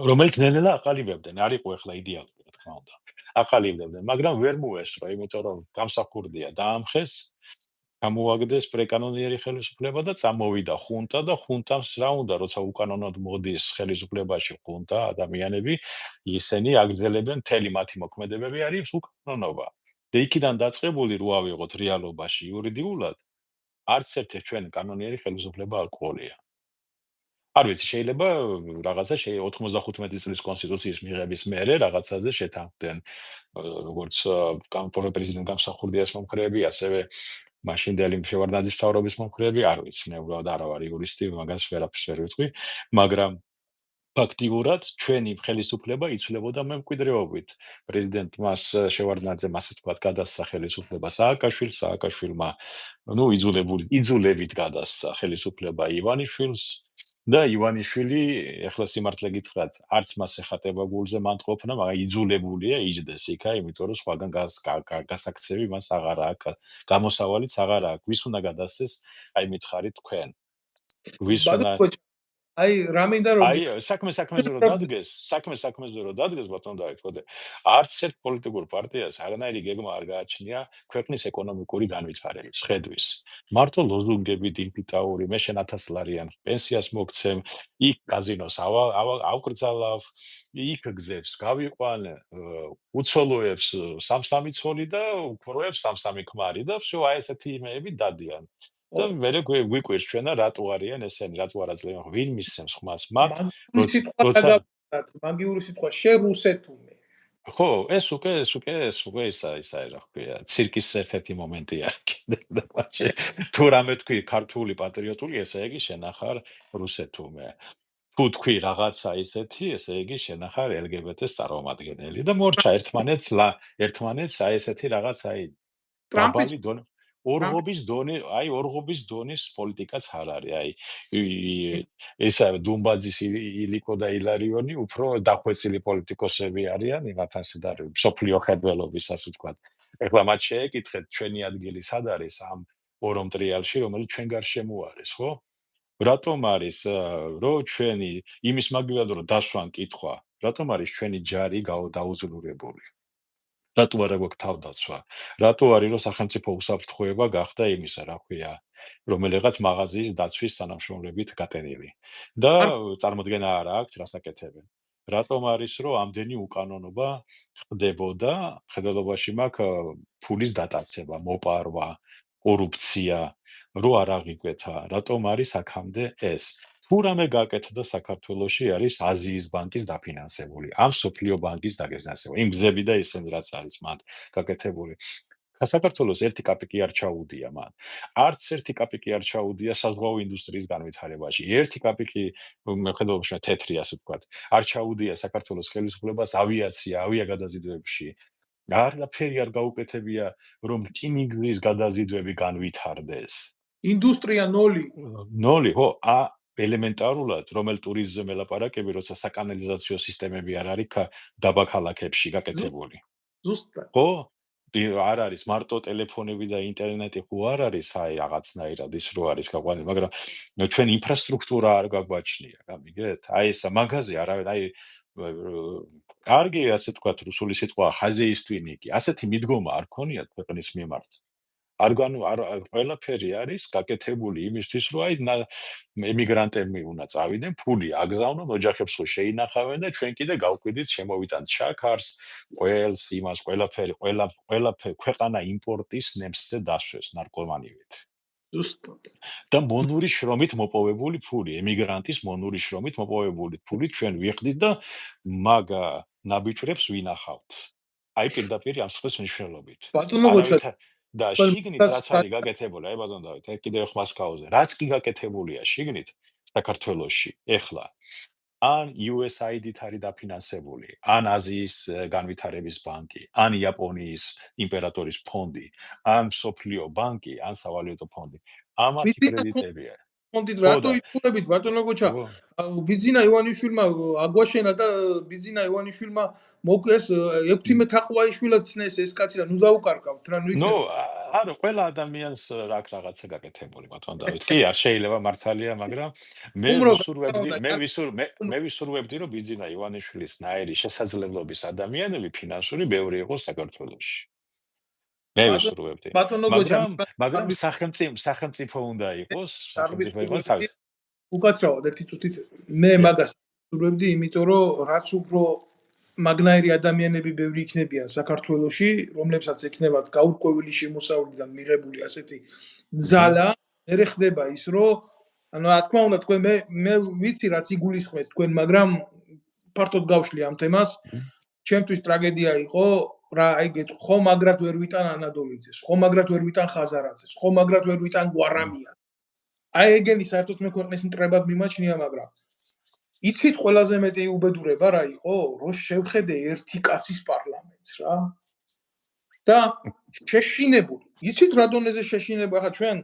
რომელიც ნელ-ნელა აყალიბებდნენ, არ იყო ახლა იდეალური. თქმა უნდა. აყალიბებდნენ, მაგრამ ვერ მოესწრო, იმიტომ რომ გამსახურდია დაამხეს, გამოაგდეს პრეკანონიერი ხელისუფლება და წამოვიდა ხუნტა და ხუნტას რა უნდა, როცა უკანონოდ მოდის ხელისუფლებაში ხუნტა ადამიანები, ისინი აგრძელებენ მთელი მათი მოქმედებები არის უკანონობა. და იქიდან დაწყებული რო ავიღოთ რეალობაში იურიდიულად, არც ერთი ჩვენ კანონიერი ხელისუფლება არ ყოლია. არ ვიცი, შეიძლება რაღაცა 95 წლის კონსტიტუციის მიღების მერე რაღაცაზე შეთანხმდნენ, როგორც პრეზიდენტ გამსახურდიას მომხრეები, ასევე მაშინდელი შევარდნაძის მთავრობის მომხრეები, არ ვიცი, მე უბრალოდ არა ვარ იურისტი, მაგას ვერაფერს ვერ ვიტყვი, მაგრამ ფაქტიურად ჩვენი ხელისუფლება იცვლებოდა მემკვიდრეობით. პრეზიდენტ მას შევარდნაძემ ასე თქვა გადასცა ხელისუფლება სააკაშვილს, სააკაშვილმა იძულებით გადასცა ხელისუფლება ივანიშვილს და ივანიშვილი ეხლა სიმართლე გითხრათ, არც მას ეხატება გულზე მანდ ყოფნა, მაგრამ იძულებულია იჯდეს იქა, იმიტომ რომ სხვაგან გასაქცევი მას აღარ აქვს, გამოსავალიც აღარ აქვს. ვის უნდა გადასცეს? აი მითხარით თქვენ. ვის უნდა აი რა მინდა რომ საქმეზე რომ დადგეს ბატონ დაიქოდე არც ერთ პოლიტიკურ პარტიას არანაირი გეგმა არ გააჩნია ქვეყნის ეკონომიკური განვითარების ხედვის მარტო ლოზუნგები დინფიტაური მე შენ 1000 ლარიან პენსიას მოგცემ იქ კაზინოს ავკრძალავ იქ გზებს გავიყვან უცოლოებს სამ-სამი ცოლი და უქროებს სამ-სამი ქმარი და всё აი ესეთი იმეები დადიან და მე გვიკვირს ჩვენა რატო არიან ესენი რატო არ აძლევენ ვინ მისცემს ხმას მათ მაგიური სიტყვა შერუსეთუმე ხო ეს უკვე ისა რა ქვია ცირკის ერთ-ერთი მომენტია კიდე მაშინ თუ რამე თქვი ქართული პატრიოტული ესე იგი შენახარ რუსეთუმე თუ თქვი რაღაცა ისეთი ესე იგი შენახარ LGBT-ს წარმომადგენელი და მორჩა ერთმანეთს აი ესეთი რაღაც აი ტრამპი დონე ორღობის დონის პოლიტიკაც არ არის. აი ესა დუმბაძის ილიკო და ილარიონი უფრო დახვეწილი პოლიტიკოსები არიან, იმათაც და სოფლიო ხედველობის ასე ვთქვათ. ეხლა მათ შეეკითხეთ ჩვენი ადგილი სად არის ამ ორომ ტრიალში, რომელიც ჩვენ გარშემო არის, ხო? რატომ არის რომ ჩვენი იმის მაგივრად რომ დასვან კითხვა, რატომ არის ჩვენი ჯარი დაუზრუნებული? რატო არა გვაქვს თავდაცვა? რატო არის რომ სახელმწიფო უსაფრთხოება გახდა იმისა, რა ქვია, რომელიღაც მაღაზიის დაცვის თანამშრომლებით გატენილი და წარმოდგენა არ აქვს რას აკეთებენ. რატომ არის რომ ამდენი უკანონობა ხდებოდა, ხედელობაში მაქვს ფულის დატაცება, მოპარვა, კორუფცია, რო არ აღიკვეთა, რატომ არის აქამდე ეს? თუ რამე გაკეთდა საქართველოში არის აზიის ბანკის დაფინანსებული, ამ სოფლიო ბანკის დაგესასება. იმ გზები და ისინი რაც არის მათ გაკეთებული. საქართველოს ერთი კაპიკი არ ჩაუდია მათ. არც ერთი კაპიკი არ ჩაუდია საზღვაო ინდუსტრიის განვითარებაში. ერთი კაპიკი მეხედავში თეთრი ასე ვთქვათ. არ ჩაუდია საქართველოს ხელისუფლებას ავიაგადაზიდვებში. არაფერი არ გაუკეთებია რომ რკინიგზის გადაზიდვები განვითარდეს. ინდუსტრია 0. 0, ხო, ელემენტარულად, რომელ ტურიზმზე მელაპარაკები, როცა საკანალიზაციო სისტემები არ არის დაბა ქალაქებში გაკეთებული. ზუსტად. ხო? არ არის მარტო ტელეფონები და ინტერნეტი ხო არ არის, აი რაღაცნაირად ის რო არის გაყვანილი, მაგრამ ჩვენ ინფრასტრუქტურა არ გაგვაჩნია, გამიგეთ? აი ესა მაგაზე არავინ, აი კარგი ასე თქვათ რუსული სიტყვა ხაზეისტვინიკი, ასეთი მიდგომა არ ქონიათ ქვეყნის მიმართ. ყველაფერი არის გაკეთებული იმისთვის, რომ აი ემიგრანტები უნდა წავიდნენ, ფული აგზავნონ, ოჯახებს ხო შეინახავენ და ჩვენ კიდე გავკვიდით, შემოვიტანთ შაქარს, ყველს, იმას, ყველაფერი ქვეყანა იმპორტის ნემსზე დასვეს ნარკომანივით. ზუსტად. და მონური შრომით მოპოვებული ფული, ემიგრანტის მონური შრომით მოპოვებული ფული ჩვენ ვიხდით და მაგ ნაბიჯრებს ვინახავთ. აი პირდაპირ ამ სწორს მნიშვნელობით. ბატონო გოჩა და შიგნით რაც არის გაკეთებული, აი ბაზონ დავით, კიდევ ხმასკაუზე, რაც კი გაკეთებულია შიგნით საქართველოში, ეხლა ან USAID-ით არის დაფინანსებული, ან აზიის განვითარების ბანკი, ან იაპონიის იმპერატორის ფონდი, ან სოფლიო ბანკი, ან სავალუტო ფონდი. ამათი კრედიტებია. ფონდით რატო იწურებით ბატონო გოჩა? ბიძინა ივანიშვილმა აგვაშენა და ბიძინა ივანიშვილმა მოკეს 16 თაყვაიშვილად ცნეს ეს კაცი და ნუ დაუკარგავთ რა ნუ იქნება. ანუ ყველა ადამიანს რა აქვს რაღაცა გაკეთებული ბატონ დავით. კი, არ შეიძლება მართალია, მაგრამ მე უმრო ვისურვებდი, უნდა მე ვისურვებდი, რომ ბიძინა ივანიშვილის ნაირი შესაძლებლობის ადამიანები ფინანსური ბევრი იყოს საქართველოში. მე ვისურვებდი. ბატონო გოჩა, მაგრამ სახელმწიფო უნდა იყოს, სახელმწიფო იყოს თავის. უკაცრავად ერთი წუთით მე მაგას ვისურვებდი, იმიტომ რომ რაც უფრო მაგნაირი ადამიანები ბევრი იქნებიან საქართველოში, რომლებსაც ექნებათ გაურკვეველი შემოსავლიდან მიღებული ასეთი ძალა, მე ხდება ის, რომ ანუ რა თქმა უნდა თქვენ მე ვიცი რაც იგულისხმეთ თქვენ, მაგრამ ფართოდ გავშლი ამ თემას. ჩემთვის ტრაგედია იყო რა აი გეტყვი, ხო მაგრად ვერ ვიტან ანადოლიძეს, ხო მაგრად ვერ ვიტან ხაზარაძეს, ხო მაგრად ვერ ვიტან გვარამიანს. აი ეგენი საერთოდ მე ქვეყნის მტრებად მიმაჩნია, მაგრამ იცით ყველაზე მეტი უბედურება რა იყო? რომ შევხედე ერთი კაცის პარლამენტს რა. და შეშინებული. იცით რა დონეზე შეშინებული? ახლა ჩვენ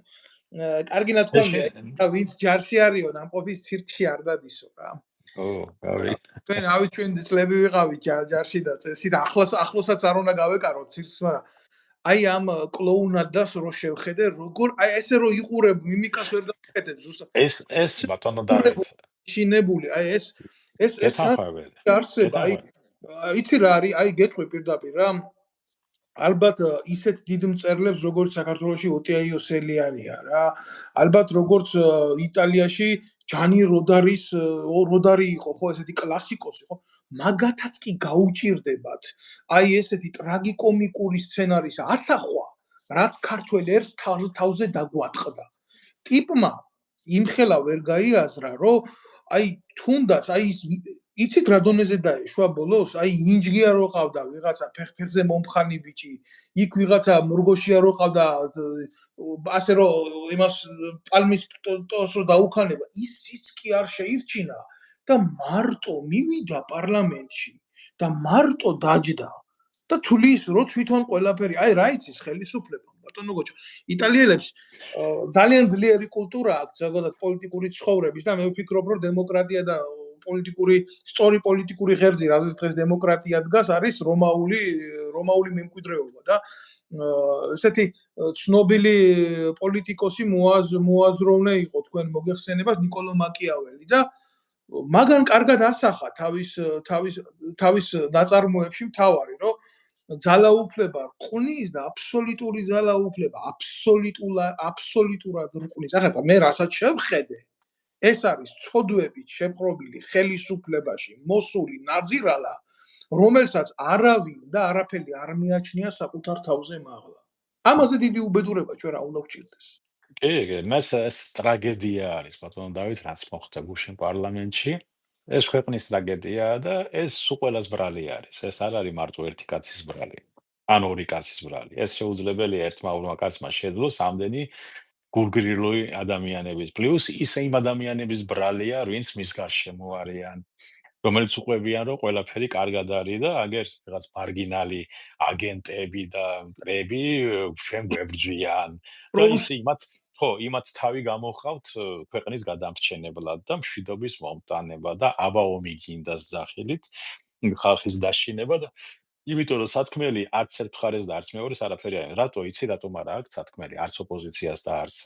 კარგი ნათქვამია, რა ვინც ჯარში არისო, ნამყოფის ცირკში არ დადისო რა. გავი. ჩვენ ავით ჩვენ წლები ვიყავით ჯარში და წესი და ახლოსაც არ უნდა გავეკაროთ ცირკს, მაგრამ აი ამ კლოუნადას რო შევხედე, როგორ აი ესე რო იყურებ, მიმიკას ვერ დავხედებ ზუსტად. ეს ბატონო დავით. შინებული, აი ეს არსება, აი იცი რა არის, აი გეტყვი პირდაპირ რა. ალბათ ისეთ დიდ მწერლებს როგორც საქართველოში ოტია იოსელიანია რა. ალბათ როგორც იტალიაში ჯანი როდარი იყო, ხო, ესეთი კლასიკოსი, ხო? მაგათაც კი გაუჭირდებათ. აი ესეთი ტრაგიკომიკური სცენარის ასახვა, რაც ქართველ ერს თავზე დაგვატყდა. ტიპმა იმხელა ვერ გაიაზრა, რომ აი თუნდაც აი იცით რა დონეზე დაეშვა ბოლოს? აი ინჯგია რო ყავდა ვიღაცა ფეხზე მომხანი ბიჭი, იქ ვიღაცა მრგოშია რო ყავდა, ასე რომ იმას პალმის ტოს რო დაუქანება, ისიც კი არ შეირჩინა და მარტო მივიდა პარლამენტში და მარტო დაჯდა. და თulis რო თვითონ ყველაფერი, აი რა იცის ხელისუფლება, ბატონო გოჩა. იტალიელებს ძალიან ძლიერი კულტურა აქვს ზოგადად პოლიტიკური ცხოვრების და მე ვფიქრობ, რომ დემოკრატია და სწორი პოლიტიკური ღერძი, რაზეც დღეს დემოკრატია დგას, არის რომაული მემკვიდრეობა და ესეთი ცნობილი პოლიტიკოსი მოაზროვნე იყო თქვენ მოგეხსენებათ ნიკოლო მაკიაველი და მაგან კარგად ასახა თავის ნაწარმოებში მთავარი, რომ ძალაუფლება ყნის და აბსოლუტური ძალაუფლება აბსოლუტურად რყნის. ახლა მე რასაც შევხედე, ეს არის ცოდვებით შეპყრობილი ხელისუფლებაში მოსული ნაძირალა, რომელსაც არავინ და არაფერი არ მიაჩნია საკუთარ თავზე მაღლა. ამაზე დიდი უბედურება ჩვენ რა უნდა გვჭირდეს. კი, მას ეს ტრაგედია არის, ბატონო დავით, რაც მოხდა გუშინ პარლამენტში. ეს ქვეყნის ტრაგედიაა და ეს უყველას ბრალი არის. ეს არ არის მარტო ერთი კაცის ბრალი, ან ორი კაცის ბრალი. ეს შეუძლებელია ერთმა ორმა კაცმა შეძლოს ამდენი გულგრილოი ადამიანების, პლუს ისე იმ ადამიანების ბრალია, ვინც მის გარშემო არიან, რომელიც უყვებიან, რომ ყველაფერი კარგად არის და აგერ რაღაც მარგინალი აგენტები და მტრები ჩვენ გვებრძვიან. და ისე იმათ თავი გამოხავთ ქვეყნის გადამრჩენებლად და მშვიდობის მომტანება და აბაომი გინდას ძახილით ხალხის დაშინება და იმიტომ რომ სათქმელი არც ერთ მხარეს და არც მეორეს არაფერი არის. რატო იცი რატომ არა აქვს სათქმელი არც ოპოზიციას და არც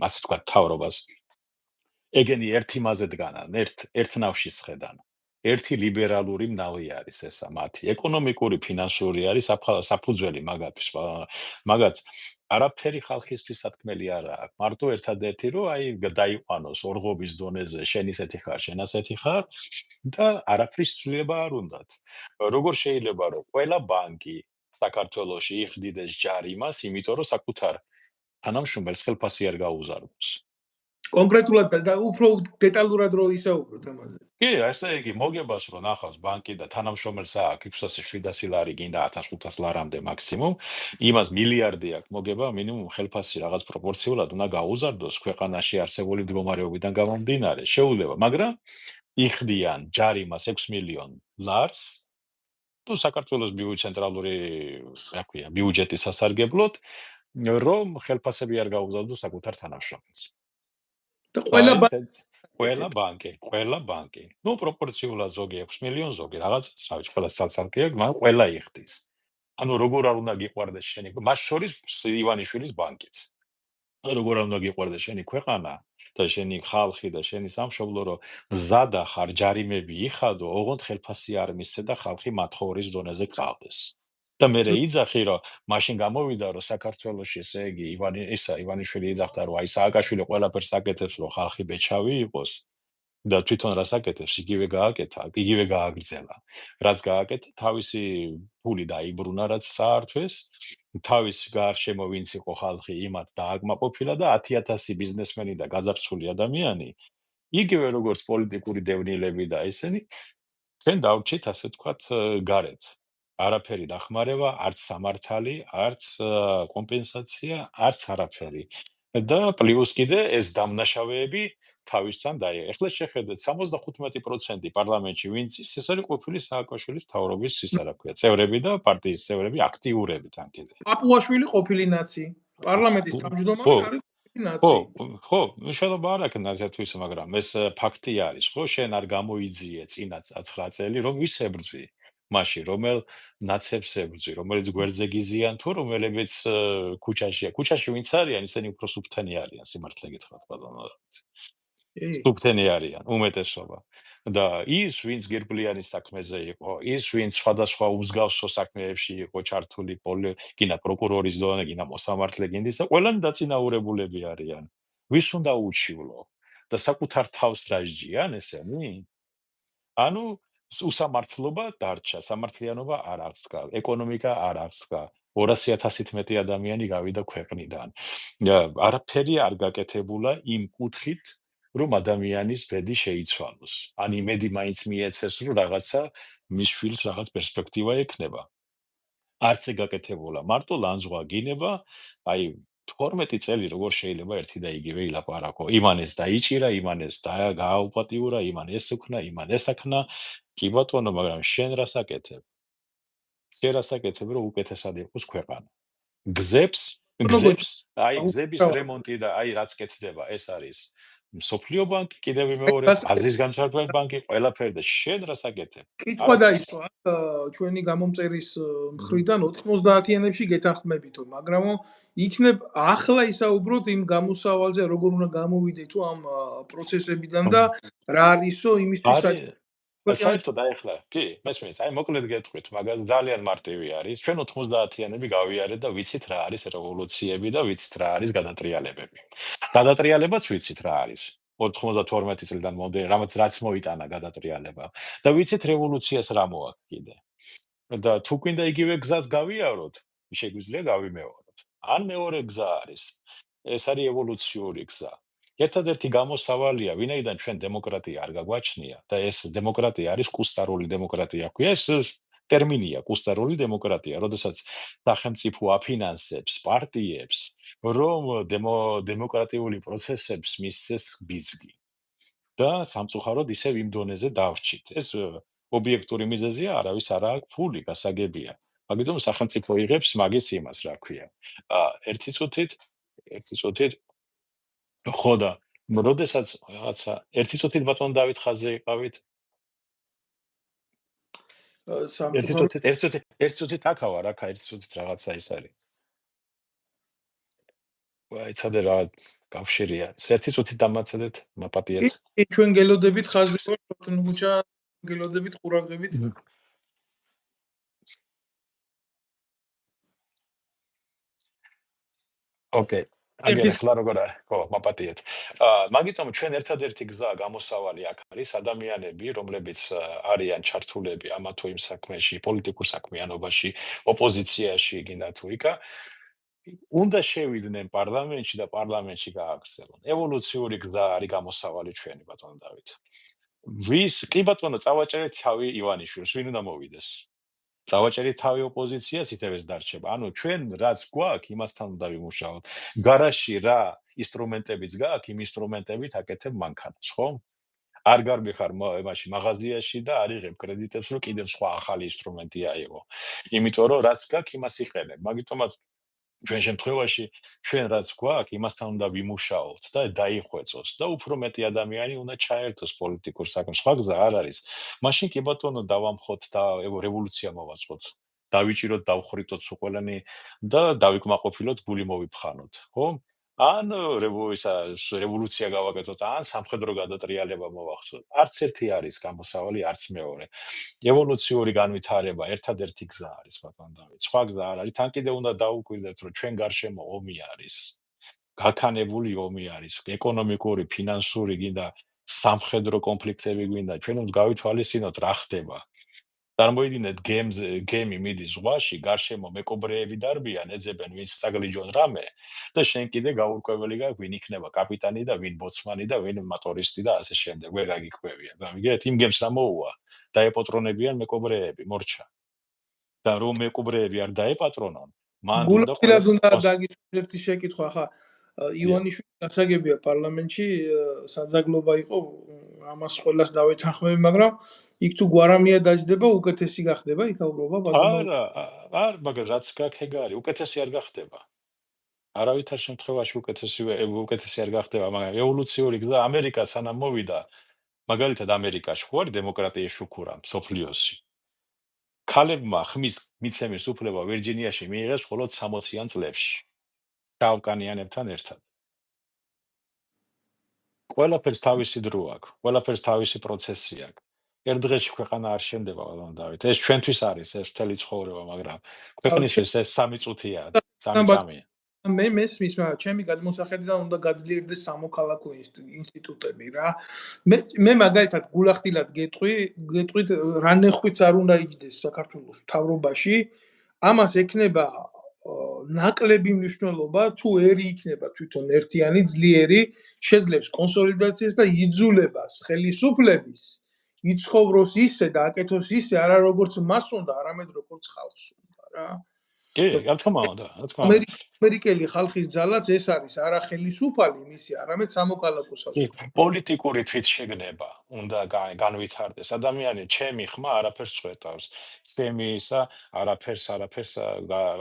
ასე თქვა თავრობას. ეგენი ერთი მასზე დგანან, ერთ ნავში სხედან. ერთი ლიბერალური მნავი არის ესა მათი. ეკონომიკური, ფინანსური არის საფუძველი მაგაც არაფერი ხალხისთვის სათქმელი არა აქვს. მარტო ერთადერთი რომ აი დაიყვანოს ორღობის დონეზე შენ ისეთი ხარ, შენ ასეთი ხარ და არაფრის ცვლილება არ უნდათ. როგორ შეიძლება რომ ყველა ბანკი საქართველოში იხდიდეს ჯარიმას, იმიტომ რომ საკუთარ თანამშრომელს ხელფასი არ გაუზარდოს. კონკრეტულად და უფრო დეტალურად რო ისაუბროთ ამაზე. კი, ესე იგი, მოგებას რომ ნახავს ბანკი და თანამშრომელს აქვს 600-700 ლარი გინდა 1500 ლარამდე მაქსიმუმ, იმას მილიარდი აქვს მოგება, მინიმუმ ხელფასი რაღაც პროპორციულად უნდა გაუზარდოს ქვეყანაში არსებული მდგომარეობიდან გამომდინარე. შეუძლება, მაგრამ იხდიან ჯარიმას 6 მილიონ ლარს თუ საქართველოს ცენტრალური, რა ქვია, ბიუჯეტის სასარგებლოდ, რომ ხელფასები არ გაუზარდოს საკუთარ თანამშრომელს. და ყველა ბანკი. ნუ პროპორციულად ზოგი 6 მილიონი, ზოგი რაღაც, რა ვიცი, ყველა სალსალკია, მაგრამ ყველა იხდის. ანუ როგორ არ უნდა გიყვარდეს შენი, მას შორის ივანიშვილის ბანკიც. როგორ არ უნდა გიყვარდეს შენი ქვეყანა და შენი ხალხი და შენი სამშობლო, რომ მზადა ხარ ჯარიმები იხადო, ოღონდ ხელფასი არ მისცე და ხალხი მათხოვრის დონეზე გყავდეს. და მე იძახი, რომ მაშინ გამოვიდა, რომ საქართველოში ესე იგი ივანიშვილი იძახდა, რომ აი სააკაშვილი ყველაფერს აკეთებს, რომ ხალხი ბეჭავი იყოს. და თვითონ რას აკეთებს, იგივე გააკეთა, იგივე გააგრძელა. რაც გააკეთა, თავისი ფული დაიბრუნა, რაც საართვეს, თავის გარშემო ვინც იყო ხალხი, იმათ დააკმაყოფილა და 10,000 ბიზნესმენი და გაძარცვული ადამიანი, იგივე როგორც პოლიტიკური დევნილები და ესენი, ჩვენ დავრჩით, ასე ვთქვათ, გარეთ. არაფერი დახმარება, არც სამართალი, არც კომპენსაცია, არც არაფერი. და პლუს კიდე ეს დამნაშავეები თავისთან დაიღე. ეხლა შეხედეთ 75% პარლამენტში ვინც ის ეს არის ყოფილი სააკაშვილის მთავრობის ისა რა ქვია, წევრები და პარტიის წევრები აქტიურები თან კიდე. პაპუაშვილი ყოფილი ნაცი. პარლამენტის თავმჯდომარე არის ყოფილი ნაცი. ხო, მნიშვნელობა არ აქვს ნაცისთვის, მაგრამ ეს ფაქტი არის, ხო, შენ არ გამოიძიე წინა 9 წელი, რომ ვის ებრძვი? მაშინ რომელ ნაცებს ებრძვი, რომელიც გვერდზე გიზიან თუ რომელებიც ქუჩაშია. ქუჩაში ვინც არიან, ისინი უფრო სუფთენი არიან, სიმართლე გითხრათ, ბატონო. სუფთენი არიან, უმეტესობა. და ის, ვინც გირგვლიანის საქმეზე იყო, ის, ვინც სხვადასხვა უსგავსო საქმეებში იყო ჩართული, გინდა პროკურორის დონე, გინდა მოსამართლე გინდისა, ყველანი დაწინაურებულები არიან. ვის უნდა უჩივლო? და საკუთარ თავს რაჯიან ესენი? ანუ უსამართლობა დარჩა, სამართლიანობა არ აღსდგა, ეკონომიკა არ აღსდგა. 200,000-ით მეტი ადამიანი გავიდა ქვეყნიდან. არაფერი არ გაკეთებულა იმ კუთხით, რომ ადამიანის ბედი შეიცვალოს. ან იმედი მაინც მიეცეს, რომ რაღაცა მის შვილს რაღაც პერსპექტივა ექნება. არც ეგ გაკეთებულა. მარტო ლანძღვა გინება, აი 12 წელი როგორ შეიძლება ერთი და იგივე ილაპარაკო. იმან ეს დაიჭირა, იმან ეს გააუპატიურა, იმან ეს უქნა, იმან ეს აქნა. კი ბატონო, მაგრამ შენ რას აკეთებ? შენ რას აკეთებ, რომ უკეთესად იყოს ქვეყანა? გზებს, აი გზების რემონტი და აი რაც კეთდება, ეს არის მსოფლიო ბანკი, კიდევ მეორე, აზიის განვითარების ბანკი, ყველაფერი და შენ რას აკეთებ? კითხვა დაიწყო ჩვენი გამომწერის მხრიდან 90-იანებში გეთანხმებითო, მაგრამ იქნებ ახლა ისაუბროთ იმ გამოსავალზე, როგორ უნდა გამოვიდე თუ ამ პროცესებიდან და რა არისო იმისთვის საერთოდ აიხლა, კი, მესმის, აი მოკლედ გეტყვით, მაგრამ ძალიან მარტივი არის. ჩვენ 90-იანები გავიარეთ და ვიცით რა არის რევოლუციები და ვიცით რა არის გადატრიალებები. გადატრიალებაც ვიცით რა არის. 92 წლიდან მომდევნო, რაც მოიტანა გადატრიალება. და ვიცით რევოლუციას რა მოაქვს კიდე. და თუ გვინდა იგივე გზას გავიაროთ, შეგვიძლია გავიმეოროთ. ან მეორე გზა არის. ეს არის ევოლუციური გზა. ერთადერთი გამოსავალია, ვინაიდან ჩვენ დემოკრატია არ გაგვაჩნია და ეს დემოკრატია არის კუსტარული დემოკრატია. ქვია ეს ტერმინია კუსტარული დემოკრატია, როდესაც სახელმწიფო აფინანსებს პარტიებს, რომ დემოკრატიული პროცესებს მისცეს ბიძგი. და სამწუხაროდ ისევ იმ დონეზე დავრჩით. ეს ობიექტური მიზეზია, არავის არ აქვს ფული, გასაგებია. მაგიტომ სახელმწიფო იღებს მაგის იმას, რა ქვია. ერთი წუთით ხო და როდესაც რაღაცა ერთი წუთით ბატონ დავით ხაზე იყავით? ერთი წუთით აქა ვარ, აქა ერთი წუთით რაღაცა ის არის. ვაიცადე რა კავშირია. ერთი წუთით დამაცადეთ, მაპატიეთ. ჩვენ გელოდებით ხაზე ვარ, ბატონო გუჩა, გელოდებით ყურადღებით. ოკეი. აგერ ხლა როგორ არის? ხო, მაპატიეთ. მაგიტომ ჩვენ ერთადერთი გზა გამოსავალი აქ არის ადამიანები, რომლებიც არიან ჩართულები ამა თუ იმ საქმეში, პოლიტიკურ საქმიანობაში, ოპოზიციაში, გინდა თუ იქა, უნდა შევიდნენ პარლამენტში და პარლამენტში გააგრძელონ. ევოლუციური გზა არის გამოსავალი ჩვენი, ბატონო დავით. კი ბატონო, წავაჭერეთ თავი ივანიშვილს, ვინ უნდა მოვიდეს? წავაჭერით თავი ოპოზიციას, ითევეს დარჩება. ანუ ჩვენ რაც გვაქვს, იმასთან უნდა ვიმუშაოთ. გარაში რა ინსტრუმენტებიც გააქვს, იმ ინსტრუმენტებით აკეთებ მანქანას, ხო? არ გარბიხარ იმაში მაღაზიაში და არ იღებ კრედიტებს, რომ კიდევ სხვა ახალი ინსტრუმენტი აიღო. იმიტომ რომ რაც გააქვს, იმას იყენებ. მაგიტომაც ჩვენ შემთხვევაში ჩვენ რაც გვაქვს, იმასთან უნდა ვიმუშაოთ და დაიხვეწოს და უფრო მეტი ადამიანი უნდა ჩაერთოს პოლიტიკურ საქმეში. სხვა გზა არ არის. მაშინ კი ბატონო დავამხოთ და რევოლუცია მოვაწყოთ. დავიჭიროთ, დავხრიტოთ ყველანი და დავიკმაყოფილოთ, გული მოვიფხანოთ, ხო? ან რევოლუცია გავაკეთოთ, ან სამხედრო გადატრიალება მოვახსოვოთ. არც ერთი არის გამოსავალი, არც მეორე. ევოლუციური განვითარება ერთადერთი გზა არის, ბატონო დავით. სხვა გზა არ არის. თან კიდევ უნდა დაუკვირდეთ, რომ ჩვენ გარშემო ომი არის. გაქანებული ომი არის, ეკონომიკური, ფინანსური, გინდა სამხედრო კონფლიქტები გვინდა, ჩვენ უნდა გავითვალისწინოთ რა ხდება. წარმოიდგინეთ გემი მიდის ზღვაში, გარშემო მეკობრეები დარბიან, ეძებენ ვინც საგლიჯონ რამე და შენ კიდე გაურკვეველი გაქვს, ვინ იქნება კაპიტანი და ვინ ბოცმანი და ვინ მატორისტი და ასე შემდეგ. ვერ გაგიკვევია. გამიგეთ, იმ გემს რა მოუვა? დაეპატრონებიან მეკობრეები, მორჩა. და რომ მეკობრეები არ დაეპატრონონ, მან უნდა გულწრფელად უნდა დაგისვათ ერთი შეკითხვა, ხა ივანიშვილის გასაგებია პარლამენტში საძაგლობა იყო, ამას ყველას დავეთანხმები, მაგრამ იქ თუ გვარამია დაждდება, უკეთესი გახდება იქაურობა ბატონო. არა, მაგრამ რაც გაქეგარი, უკეთესი არ გახდება. არავითარ შემთხვევაში უკეთესი არ გახდება, მაგრამ ევოლუციური გზა ამერიკა სანამ მოვიდა, მაგალითად ამერიკაში ხო არის დემოკრატიის შუქურა, მსოფლიოსი. ქალებმა ხმის მიცემის უფლება ვირჯინიაში მიიღეს მხოლოდ 60-იან წლებში. შავკანიანებთან ერთად. ყველაფერს თავისი დრო აქვს, ყველაფერს თავისი პროცესი აქვს. ერთ დღეში ქვეყანა არ შენდება, ბატონო დავით. ეს ჩვენთვის არის ეს მთელი ცხოვრება, მაგრამ ქვეყნისთვის ეს 3 წუთია, 3 წამია. მე მესმის, მაგრამ ჩემი გადმოსახედიდან უნდა გაძლიერდეს სამოქალაქო ინსტიტუტები რა. მე მაგალითად გულახდილად გეტყვით რა ნეხვიც არ უნდა იჯდეს საქართველოს მთავრობაში. ამას ექნება ნაკლები მნიშვნელობა, თუ ერი იქნება თვითონ ერთიანი, ძლიერი, შეძლებს კონსოლიდაციას და იძულებას ხელისუფლების იცხოვროს ისე და აკეთოს ისე, არა როგორც მას უნდა, არამედ როგორც ხალხს უნდა რა. კი, რა თქმა უნდა, რა თქმა უნდა. ამერიკელი ხალხის ძალაც ეს არის, არა ხელისუფალი მისი, არამედ სამოქალაქო საზოგადოება. პოლიტიკური თვითშეგნება უნდა განვითარდეს. ადამიანი ჩემი ხმა არაფერს წვეტავს. ჩემი ისა არაფერს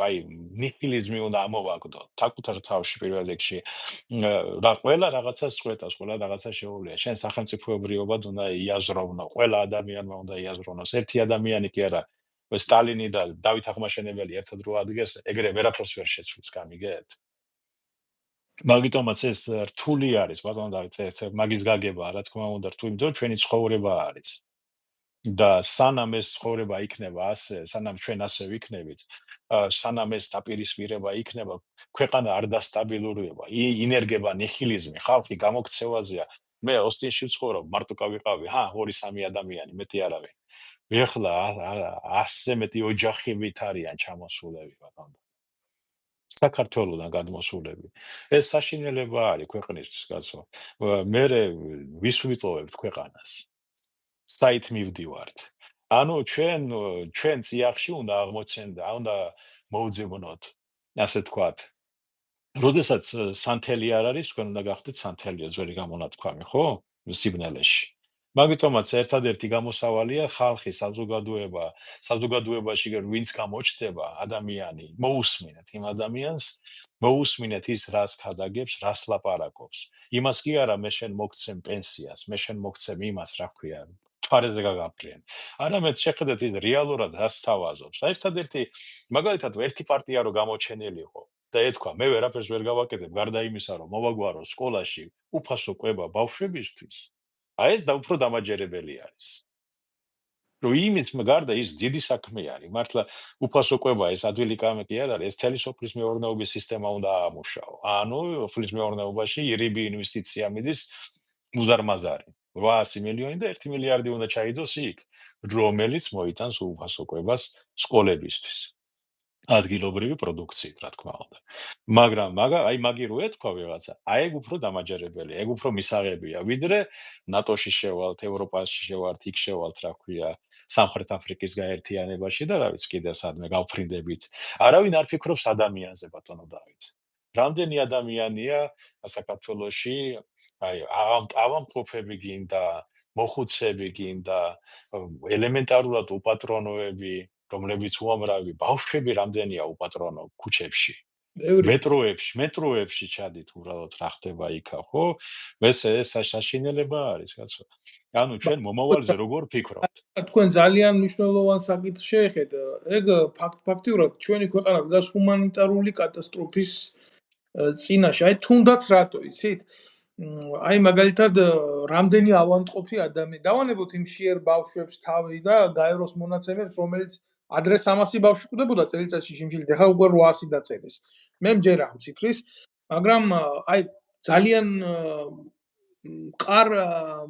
აი ნიჰილიზმი უნდა ამოვაგდოთ. საკუთარ თავში პირველ რიგში რა ყველა რაღაცას წვეტავს, ყველა რაღაცა შეუძლია. შენ სახელმწიფოებრიობად უნდა იაზროვნო, ყველა ადამიანმა უნდა იაზროვნოს. ერთი ადამიანი კი არა სტალინი და დავით აღმაშენებელი ერთად რო ადგეს, ეგრე ვერაფერს ვერ შეცვლის, გამიგეთ? მაგიტომაც ეს რთული არის, ბატონო დავით, ეს მაგის გაგება, რა თქმა უნდა, რთული, იმიტომ ჩვენი ცხოვრება არის. და სანამ ეს ცხოვრება იქნება ასე, სანამ ჩვენ ასე ვიქნებით, სანამ ეს დაპირისპირება იქნება, ქვეყანა არ დასტაბილურდება, ინერგება ნიჰილიზმი, ხალხი გამოქცევაზეა. მე ოსტინში ვცხოვრობ, მარტო გავიყავი, 2-3 ადამიანი, მეტი არავინ. ეხლა ასე მეტი ოჯახებით არიან ჩამოსულები, ბატონო. საქართველოდან გადმოსულები. ეს საშინელება არის ქვეყნისთვის, კაცო. მე ვის ვიწოვებთ ქვეყანას? საით მივდივართ? ანუ ჩვენ წიაღში უნდა აღმოცენდა, უნდა მოვძებნოთ, ასე თქვათ. როდესაც სანთელი არ არის, თქვენ უნდა გახდეთ სანთელია, ძველი გამონათქვამი, ხო? სიბნელეში. მაგიტომაც ერთადერთი გამოსავალია ხალხი, საზოგადოებაში ვინც გამოჩნდება ადამიანი, მოусმინეთ იმ ადამიანს, მოусმინეთ ის რას ქადაგებს, რას ლაპარაკობს. იმას კი არა მე შენ მოგცემ პენსიას, მე შენ მოგცემ იმას, რა ქვია, თვარეზე გაგაფრენ. არამედ შეხედეთ ის რეალურად რას თავაზობს. ერთადერთი მაგალითად ერთი პარტია რო გამოჩენილიყო და ეთქვა მე ვერაფერს ვერ გავაკეთებ, გარდა იმისა რომ მოვაგვარო სკოლაში უფასო კვება ბავშვებისთვის. აი ეს და უფრო დამაჯერებელი არის. რომ იმის გარდა ის დიდი საქმე არის. მართლა უფასო კვება ეს ადვილი კამე კი არ არის, ეს თელი სოფლის მეურნეობის სისტემა უნდა აამუშაო. ანუ სოფლის მეურნეობაში ირიბი ინვესტიცია მიდის მუდარმაზარი. 800 მილიონი და 1 მილიარდი უნდა ჩაიდოს იქ, რომელიც მოიტანს უფასო კვებას სკოლებისთვის. ადგილობრივი პროდუქციით, რა თქმა უნდა. მაგრამ აი მაგი რო ეთქვა ვიღაცა, აი ეგ უფრო დამაჯერებელია, ეგ უფრო მისაღებია, ვიდრე ნატოში შევალთ, ევროპაში შევალთ, იქ შევალთ, რა ქვია, სამხრეთ აფრიკის გაერთიანებაში და რა ვიცი, კიდევ სადმე გავფრინდებით. არავინ არ ფიქრობს ადამიანზე, ბატონო დავით. რამდენი ადამიანია საქართველოში, აი ავამყოფები გინდა, მოხუცები გინდა, ელემენტარულად უპატრონოები რომლებიც უამრავი ბავშვები რამდენია უპატრონო ქუჩებში. ბევრი. მეტროებში ჩადით უბრალოდ რა ხდება იქა, ხო? ეს საშინელება არის, კაცო. ანუ ჩვენ მომავალზე როგორ ვფიქრობთ? თქვენ ძალიან მნიშვნელოვან საკითხს შეეხეთ. ეგ ფაქტიურად ჩვენი ქვეყანა დგას ჰუმანიტარული კატასტროფის წინაშე. აი თუნდაც რატო, იცით? აი მაგალითად რამდენი ავადმყოფი ადამიანი. დავანებოთ იმ შიერ ბავშვებს თავი და გაეროს მონაცემებს, რომელიც ადრე 300 ბავშვი კვდებოდა წელიწადში შიმშილით, ახლა უკვე 800 დაწერეს. მე მჯერა ამ ციფრის, მაგრამ აი ძალიან მყარ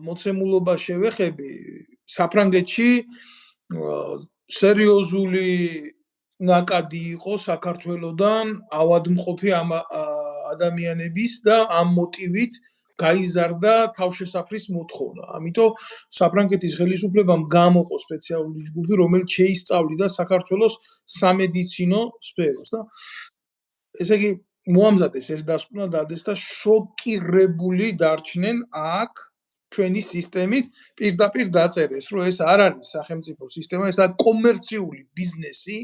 მოცემულობა შევეხები საფრანგეთში სერიოზული ნაკადი იყო საქართველოსდან ავადმყოფი ადამიანების და ამ მოტივით გაიზარდა თავშესაფრის მოთხოვნა. ამიტომ საფრანგეთის ხელისუფლებამ გამოყო სპეციალური ჯგუფი, რომელიც შეისწავლიდა საქართველოს სამედიცინო სფეროს და ესე იგი მოამზადეს ეს დასკვნა დადეს და შოკირებული დარჩნენ აქ ჩვენი სისტემით პირდაპირ დაწერეს, რომ ეს არ არის სახელმწიფო სისტემა, ეს არის კომერციული ბიზნესი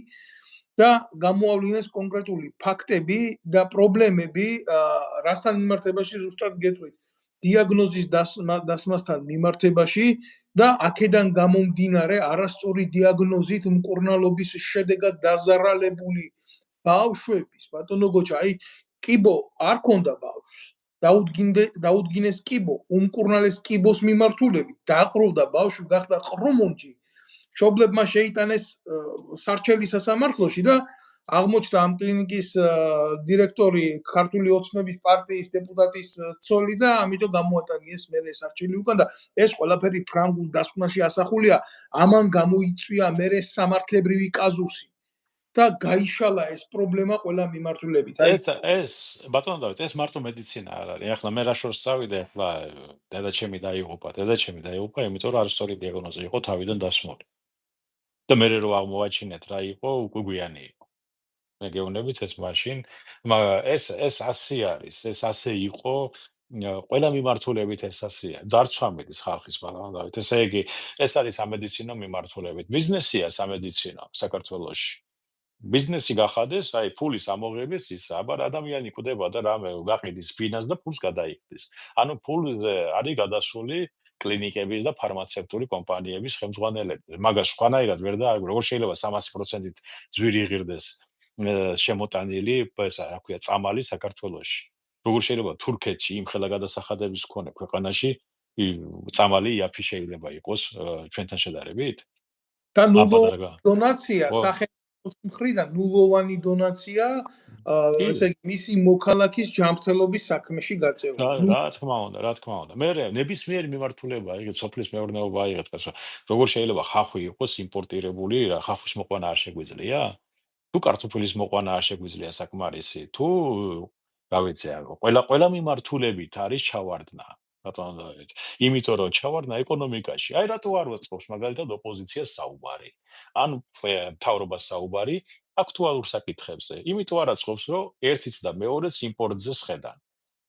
და გამოავლინეს კონკრეტული ფაქტები და პრობლემები, რასთან მიმართებაში ზუსტად გეტყვით. დიაგნოზის დასმასთან მიმართებაში და აქედან გამომდინარე არასწორი დიაგნოზით მკურნალობის შედეგად დაზარალებული ბავშვების, ბატონო გოჩა, აი კიბო არ ქონდა ბავშვს. დაუდგინეს კიბო, უმკურნალეს კიბოს მიმართულებით, დაყროვდა ბავშვი, გახდა ყრუმუნჯი. მშობლებმა შეიტანეს სარჩელი სასამართლოში და აღმოჩნდა ამ კლინიკის დირექტორი ქართული ოცნების პარტიის დეპუტატის ცოლი და ამიტომ გამოატანიეს მერე სარჩელი უკან და ეს ყველაფერი ფრანგულ დასკვნაში ასახულია. ამან გამოიწვია მერე სამართლებრივი კაზუსი. და გაიშალა ეს პრობლემა ყველა მიმართულებით. ეს ბატონო დავით, ეს მარტო მედიცინა არ არის. ახლა მე რა შორს წავიდე, ახლა დედაჩემი დაიღუპა, იმიტომ რომ არასწორი დიაგნოზი იყო თავიდან დასმული. და მე რო აღმოვაჩინეთ რა იყო, უკვე გვიანი იყო. მე გეუბნებით ეს მაშინ, მაგრამ ეს ასე არის, ეს ასე იყო, ყველა მიმართულებით ეს ასეა. ძარცვა მიდის ხალხის ბატონო დავით. ესე იგი, ეს არის სამედიცინო მიმართულებით. ბიზნესია სამედიცინო საქართველოში. ბიზნესი გახადეს, აი ფულის ამოღების ის, აბა ადამიანი კვდება და რამე გაყიდის ფინანს და ფულს გადაიხდის. ანუ ფულზე არის გადასული კლინიკების და ფარმაცევტული კომპანიების ხელმძღვანელები. მაგას სხვანაირად ვერ და როგორ შეიძლება 300%-ით ძვირი იღირდეს შემოტანილი, ესა რა ქვია, წამალი საქართველოში. როგორ შეიძლება თურქეთში იმხელა გადასახადების მქონე ქვეყანაში წამალი იაფი შეიძლება იყოს ჩვენთან შედარებით? და ნულოვანი დონაცია სახელმწიფოს მხრიდან ნულოვანი დონაცია, ესე იგი მისი მოქალაქის ჯანმრთელობის საქმეში გაწეული. რა თქმა უნდა. მე ნებისმიერი მიმართულება, იგივე სოფლის მეურნეობა აიღეთ, კაცო. როგორ შეიძლება ხახვი იყოს იმპორტირებული, რა ხახვის მოყვანა არ შეგვიძლია? თუ კარტოფილის მოყვანა არ შეგვიძლია საკმარისი, თუ რა ვიცი, ყველა მიმართულებით არის ჩავარდნა. ბატონო დავით, იმიტომ რომ ჩავარდნა ეკონომიკაში. აი რატო არ ვაწყობს მაგალითად ოპოზიციას საუბარი? ან მთავრობას საუბარი აქტუალურ საკითხებზე. იმიტომ არ აწყობს, რომ ერთიც და მეორეც იმპორტზე სხედან.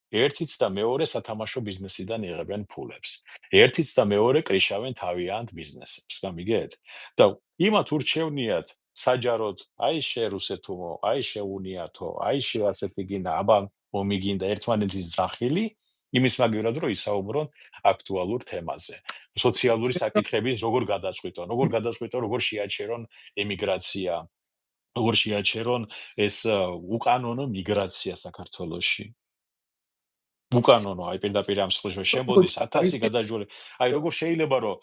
ერთიც და მეორე სათამაშო ბიზნესიდან იღებენ ფულებს. ერთიც და მეორე კრიშავენ თავიანთ ბიზნესებს. გამიგეთ? და იმათ ურჩევნიათ საჯაროდ, აი შე რუსეთო, აი შეუნიათო, აი შე ასეთი გინდა, აბა მომიგინდა ერთმანეთის ძახილი, იმის მაგივრად რომ ისაუბრონ აქტუალურ თემაზე. სოციალური საკითხების როგორ გადაწყვიტონ, როგორ შეაჩერონ ემიგრაცია, როგორ შეაჩერონ ეს უკანონო მიგრაცია საქართველოში. უკანონო, აი პირდაპირ ამ სიტყვაში შემოდის 1000 გადაჯველი. აი როგორ შეიძლება რომ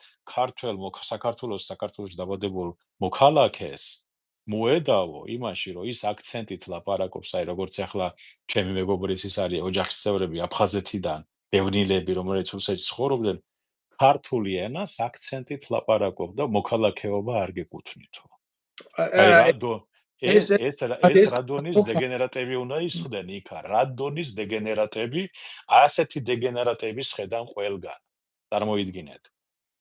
საქართველოს დაბადებულ მოქალაქეს მოედავო იმაში, რომ ის აქცენტით ლაპარაკობს, აი როგორც ახლა ჩემი მეგობრის ის არის ოჯახის წევრები აფხაზეთიდან, დევნილები, რომელიც რუსეთში ცხოვრობდნენ, ქართული ენას აქცენტით ლაპარაკობ და მოქალაქეობა არ გეკუთვნითო. აი ეს რადონის დეგენერატები უნდა ისხდნენ იქა, რადონის დეგენერატები, ასეთი დეგენერატების ხედან ყველგან. წარმოიდგინეთ.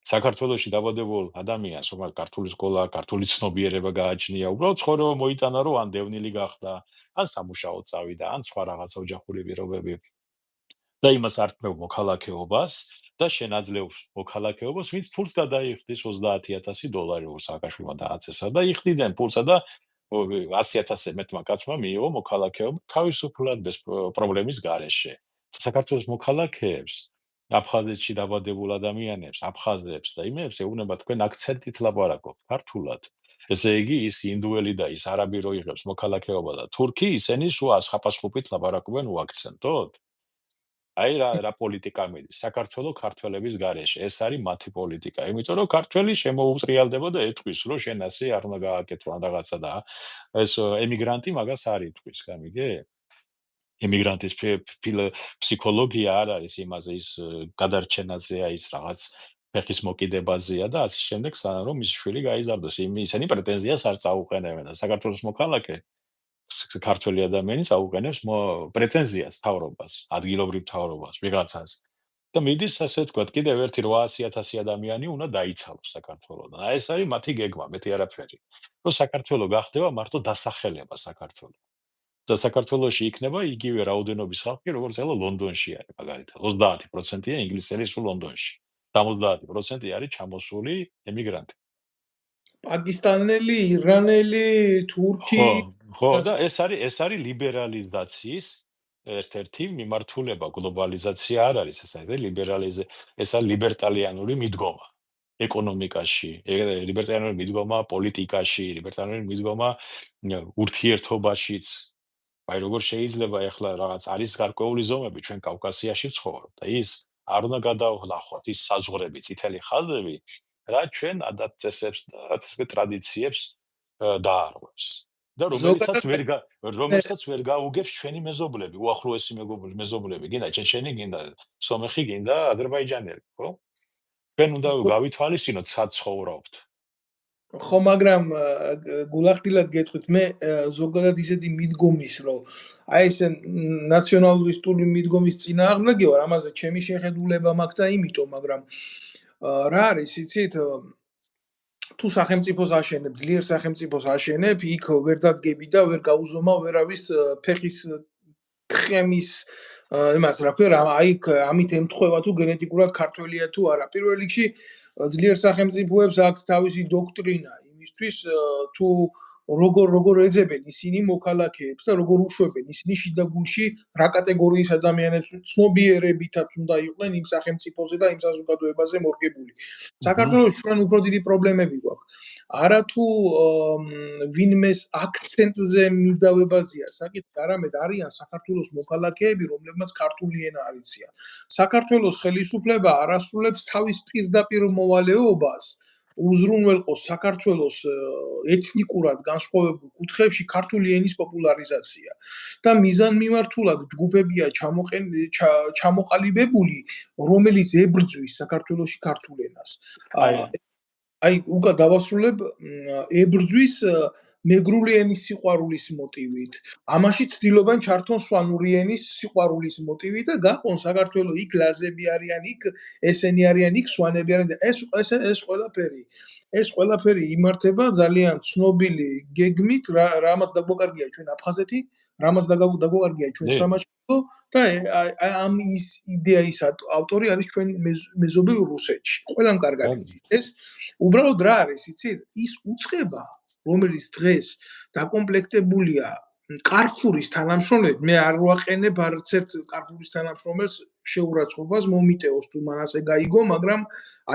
საქართველოში დაბადებულ ადამიანს, რომელსაც ქართული სკოლა, ქართული ცნობიერება გააჩნია, უბრალოდ ცხოვრება მოიტანა, რომ ან დევნილი გახდა, ან სამუშაოდ წავიდა, ან სხვა რაღაცა ოჯახური პირობები. და იმას ართმევ მოქალაქეობას და შენაძლევს მოქალაქეობას, ვინც ფულს გადაიხდის $30,000 სააკაშვილმა დააწესა და იხდიდნენ ფულსა და 100,000-ზე მეტმა კაცმა მიიღო მოქალაქეობა თავისუფლად без პრობლემის გარეშე. საქართველოს მოქალაქეებს, აფხაზეთში დაბადებულ ადამიანებს, აფხაზებს და იმებს ეუბნება თქვენ აქცენტით ლაპარაკობთ ქართულად. ესე იგი ის ინდუელი და ის არაბი რო იღებს მოქალაქეობა და თურქი, ისინი სულ ხაფასხუფით ლაპარაკობენ უაქცენტოდ. აი რა პოლიტიკა მიდის საქართველოს ქართველების გარეშე. ეს არის მათი პოლიტიკა. იმიტომ რომ ქართველი შემოუწრიალდება და ეთქვის, რომ შენ ასე არ უნდა გააკეთო ან რაღაცა და ეს ემიგრანტი მაგას არ ითქვის, გამიგე? ემიგრანტის ფსიქოლოგია არ არის იმაზე ის გადარჩენაზეა ის რაღაც ფეხის მოკიდებაზეა და ასე შემდეგ, სანამ რომ მისი შვილი გაიზარდოს. ისინი პრეტენზიას არ წაუყენებენ და საქართველოს მოქალაქე ქართველი ადამიანი წაუყენებს პრეტენზიას თავრობას, ადგილობრივ თავრობას, ვიღაცას. და მიდის ასე ვთქვათ, კიდევ ერთი 800,000 ადამიანი უნდა დაიცალოს საქართველოდან. აი ეს არის მათი გეგმა, მეტი არაფერი. რომ საქართველო გახდება მარტო დასახელება საქართველოს. და საქართველოში იქნება იგივე რაოდენობის ხალხი, როგორც ეხლა ლონდონში არის, მაგალითად, 30%-ია ინგლისელი სულ ლონდონში. 70% არის ჩამოსული ემიგრანტი. პაკისტანელი, ირანელი, თურქი ხო და ეს არის ლიბერალიზაციის ერთ-ერთი მიმართულება, გლობალიზაცია არ არის, ეს არის ეს არის ლიბერტალიანური მიდგომა ეკონომიკაში, ლიბერტალიანური მიდგომა პოლიტიკაში, ლიბერტალიანური მიდგომა ურთიერთობაშიც. აი როგორ შეიძლება ახლა რაღაც არის გარკვეული ზომები ჩვენ კავკასიაში ვცხოვრობ და ის არ უნდა გადავღლახოთ ის საზღვრები, წითელი ხაზები, რა ჩვენ ადათ-წესებს და ასე ტრადიციებს დაარღვევს. და რომელსაც ვერ გაუგებს ჩვენი მეზობლები, უახლოესი მეზობლები, გინდა ჩეჩენი, გინდა სომეხი, გინდა აზერბაიჯანელი, ხო? ჩვენ უნდა გავითვალისწინოთ, სად ცხოვრობთ. ხო, მაგრამ გულახდილად გეტყვით, მე ზოგადად ისეთი მიდგომის, რომ აი ეს ნაციონალისტური მიდგომის წინააღმდეგი ვარ, ამაზე ჩემი შეხედულება მაქვს და იმიტომ, მაგრამ რა არის, იცით, თუ სახელმწიფოს აშენებ, ძლიერ სახელმწიფოს აშენებ, იქ ვერ დადგები და ვერ გაუზომავ ვერავის ფეხის თხემის იმას რა ქვია, აი ამით ემთხვევა თუ გენეტიკურად ქართველია თუ არა. პირველ რიგში ძლიერ სახელმწიფოებს აქვს თავისი დოქტრინა იმისთვის, თუ როგორ ეძებენ ისინი მოქალაქეებს და როგორ უშვებენ ისინი შიდაგულში რა კატეგორიის ადამიანებს ცნობიერებითაც უნდა იყვნენ იმ სახელმწიფოზე და იმ საზოგადოებაზე მორგებული. საქართველოს ჩვენ უფრო დიდი პრობლემები გვაქვს. არა თუ ვინმეს აქცენტზე მიდავებაზეა საკითხი, არამედ არიან საქართველოს მოქალაქეები, რომლებმაც ქართული ენა არ იციან. საქართველოს ხელისუფლება არ ასრულებს თავის პირდაპირ მოვალეობას უზრუნველყოს საქართველოს ეთნიკურად განსხვავებულ კუთხეებში ქართული ენის პოპულარიზაცია და მიზანმიმართულად ჯგუფებია ჩამოყალიბებული, რომელიც ებრძვის საქართველოში ქართულ ენას. აი უკა დავასრულებ, ებრძვის მეგრული ენის სიყვარულის მოტივით. ამაში ცდილობენ ჩართონ სვანური ენის სიყვარულის მოტივით და გაყონ საქართველო იქ ლაზები არიან, იქ ესენი არიან, იქ სვანები არიან და ეს ყველაფერი იმართება ძალიან ცნობილი გეგმით, რამაც დაგვაკარგია ჩვენ აფხაზეთი, რამაც დაგვაკარგია ჩვენ სამაჩაბლო და ამ ის იდეის ავტორი არის ჩვენი მეზობელი რუსეთში. ყველამ კარგად იცის. ეს უბრალოდ რა არის, იცით? ის უწყება, რომელიც დღეს დაკომპლექტებულია კარფურის თანამშრომლებით, მე არ ვაყენებ არც ერთ კარფურის თანამშრომელს შეურაცხყოფას მომიტევოს თუ მან ასე გაიგო, მაგრამ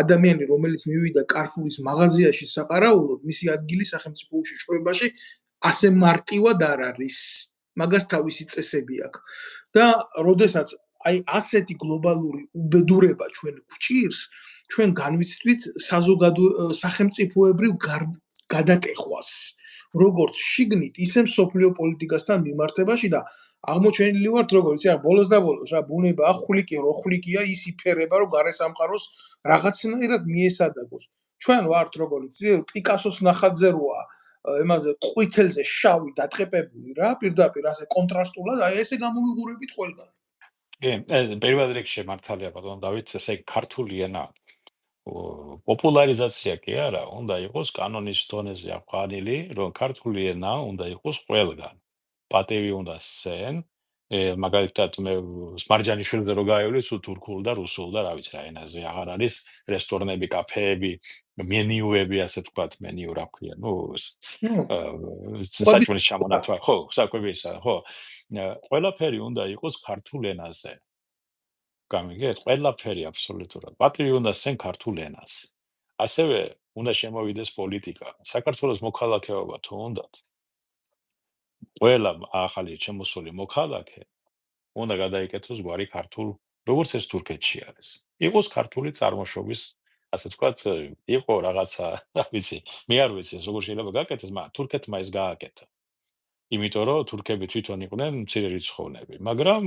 ადამიანი, რომელიც მივიდა კარფურის მაღაზიაში საყარაულოდ, მისი ადგილი სახელმწიფო უშიშროებაში ასე მარტივად არ არის. მაგას თავისი წესები აქვს. და როდესაც აი ასეთი გლობალური უბედურება ჩვენ გვჭირს, ჩვენ განვიცდით სახელმწიფოებრივ გადატეხვას. როგორც შიგნით, ისე მსოფლიო პოლიტიკასთან მიმართებაში და აღმოჩენილი ვართ, როგორც იცი, ბოლოს და ბოლოს რა ბუნება ხვლიკია, ის იფერება, რომ გარესამყაროს რაღაცნაირად მიესადაგოს. ჩვენ ვართ, როგორც იცი, პიკასოს ნახატზე როა, იმაზე ყვითელზე შავი დატყეპებული რა, პირდაპირ ასე კონტრასტულად, აი ესე გამოვიღურებით ყველგან. კი, პირველ რიგში მართალია ბატონო დავით, ესე ქართული ენა პოპულარიზაცია კი არა, უნდა იყოს კანონის დონეზე აყვანილი, რომ ქართული ენა უნდა იყოს ყველგან. პატივი უნდა სცენ მაგალითად მე მარჯანიშვილზე რო გაივლის თურქულ და რუსულ და რა ვიცი რა ენაზე აღარ არის რესტორნები, კაფეები, მენიუები, ასე ვთქვათ, მენიუ რა ქვია, საჭმელის ჩამონათვალ, ხო, საკვებისა, ხო. ყველაფერი უნდა იყოს ქართულ ენაზე. გამიგეთ, ყველაფერი აბსოლუტურად. პატივი უნდა სცენ ქართულ ენას. ასევე უნდა შემოვიდეს პოლიტიკა. საქართველოს მოქალაქეობა თუ უნდათ, ყველა ახალი შემოსული მოქალაქე უნდა გადაიკეთოს გვარი ქართულ, როგორც ეს თურქეთში არის. იყოს ქართული წარმოშობის, ასე ვთქვათ, იყო რაღაცა, რა ვიცი, მე არ ვიცი ეს როგორ შეიძლება გაკეთდეს, მაგრამ თურქეთმა ეს გააკეთა. იმიტომ რომ თურქები თვითონ იყვნენ მცირე რიცხოვნები, მაგრამ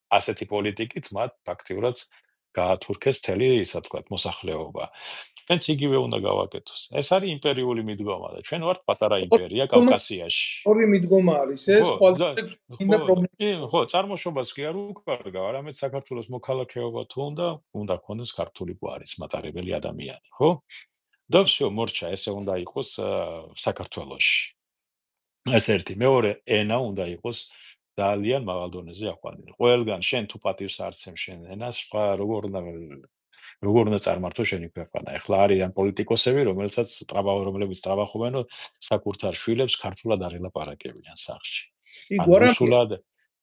ასეთი პოლიტიკით მათ ფაქტიურად გაათურქეს მთელი, ისა ვთქვათ, მოსახლეობა. ჩვენც იგივე უნდა გავაკეთოს. ეს არის იმპერიული მიდგომა და ჩვენ ვართ პატარა იმპერია კავკასიაში. ორი მიდგომა არის ეს, ხო, წარმოშობას კი არ უკარგავ, არამედ საქართველოს მოქალაქეობა თუ უნდა ქონდეს ქართული გვარის მატარებელი ადამიანი, ხო? და всё, მორჩა, ესე უნდა იყოს საქართველოში. ეს ერთი, მეორე ენა უნდა იყოს ძალიან მაღალ დონეზე აყვანილი. ყველგან შენ თუ პატივს არცემ შენ ენას, სხვა როგორ უნდა წარმართო შენი ქვეყანა. ეხლა არიან პოლიტიკოსები, რომლებიც ტრაბახობენ, რომ საკუთარ შვილებს ქართულად არ ელაპარაკებიან სახლში.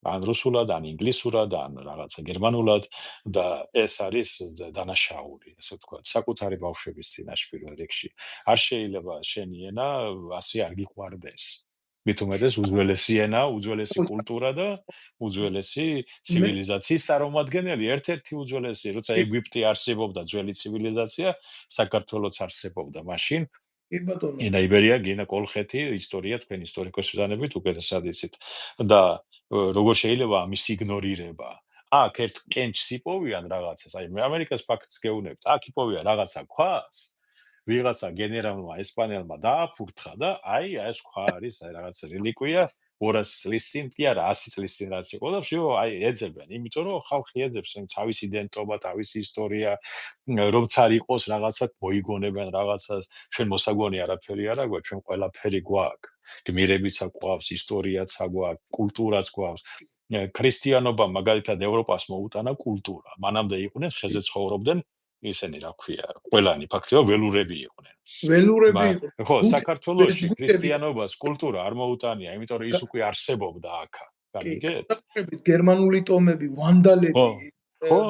ან რუსულად, ან ინგლისურად, ან რაღაცა გერმანულად და ეს არის დანაშაული, ასე ვთქვათ, საკუთარი ბავშვების წინაშე პირველ რიგში. არ შეიძლება შენი ენა ასე არ გიყვარდეს. მით უმეტეს უძველესი ენა, უძველესი კულტურა და უძველესი ცივილიზაციის წარმომადგენელი, ერთ-ერთი უძველესი, როცა ეგვიპტე არსებობდა ძველი ცივილიზაცია, საქართველოც არსებობდა მაშინ. კი ბატონო. ენა იბერია, გენა კოლხეთი, ისტორია თქვენ ისტორიკოსებიდანებით უკეთესად იცით. და როგორ შეიძლება ამის იგნორირება? აქ ერთ კენჭს იპოვიან რაღაცას, აი მე ამერიკას ფაქტს გეუბნებთ, აქ იპოვიან რაღაცა ქვას. ვიღაცა გენერალმა ესპანელმა დააფურთხა და აი ეს ქვა არის რაღაც რელიკვია 200 წლის წინ კი არა 100 წლის წინ რაც იყო და всё აი ეძებენ, იმიტომ რომ ხალხი ეძებს თავის იდენტობა, თავის ისტორია, რომც არ იყოს რაღაცა მოიგონებენ რაღაცას, ჩვენ მოსაგონი არაფერი არ აქვს, ჩვენ ყველაფერი გვაქვს. გმირებიც აქვს, ისტორიაც აქვს, კულტურაც გვაქვს. ქრისტიანობა მაგალითად ევროპას მოუტანა კულტურა. მანამდე იყვნენ ხეზე ცხოვრობდნენ ისინი რა ქვია, ყველანი ფაქტობრივად ველურები იყვნენ. ველურები იყვნენ. ხო, საქართველოში ქრისტიანობას კულტურა არ მოუტანია, იმიტომ რომ ის უკვე არსებობდა აქ. გამიგეთ? გერმანული ტომები, ვანდალები. ხო.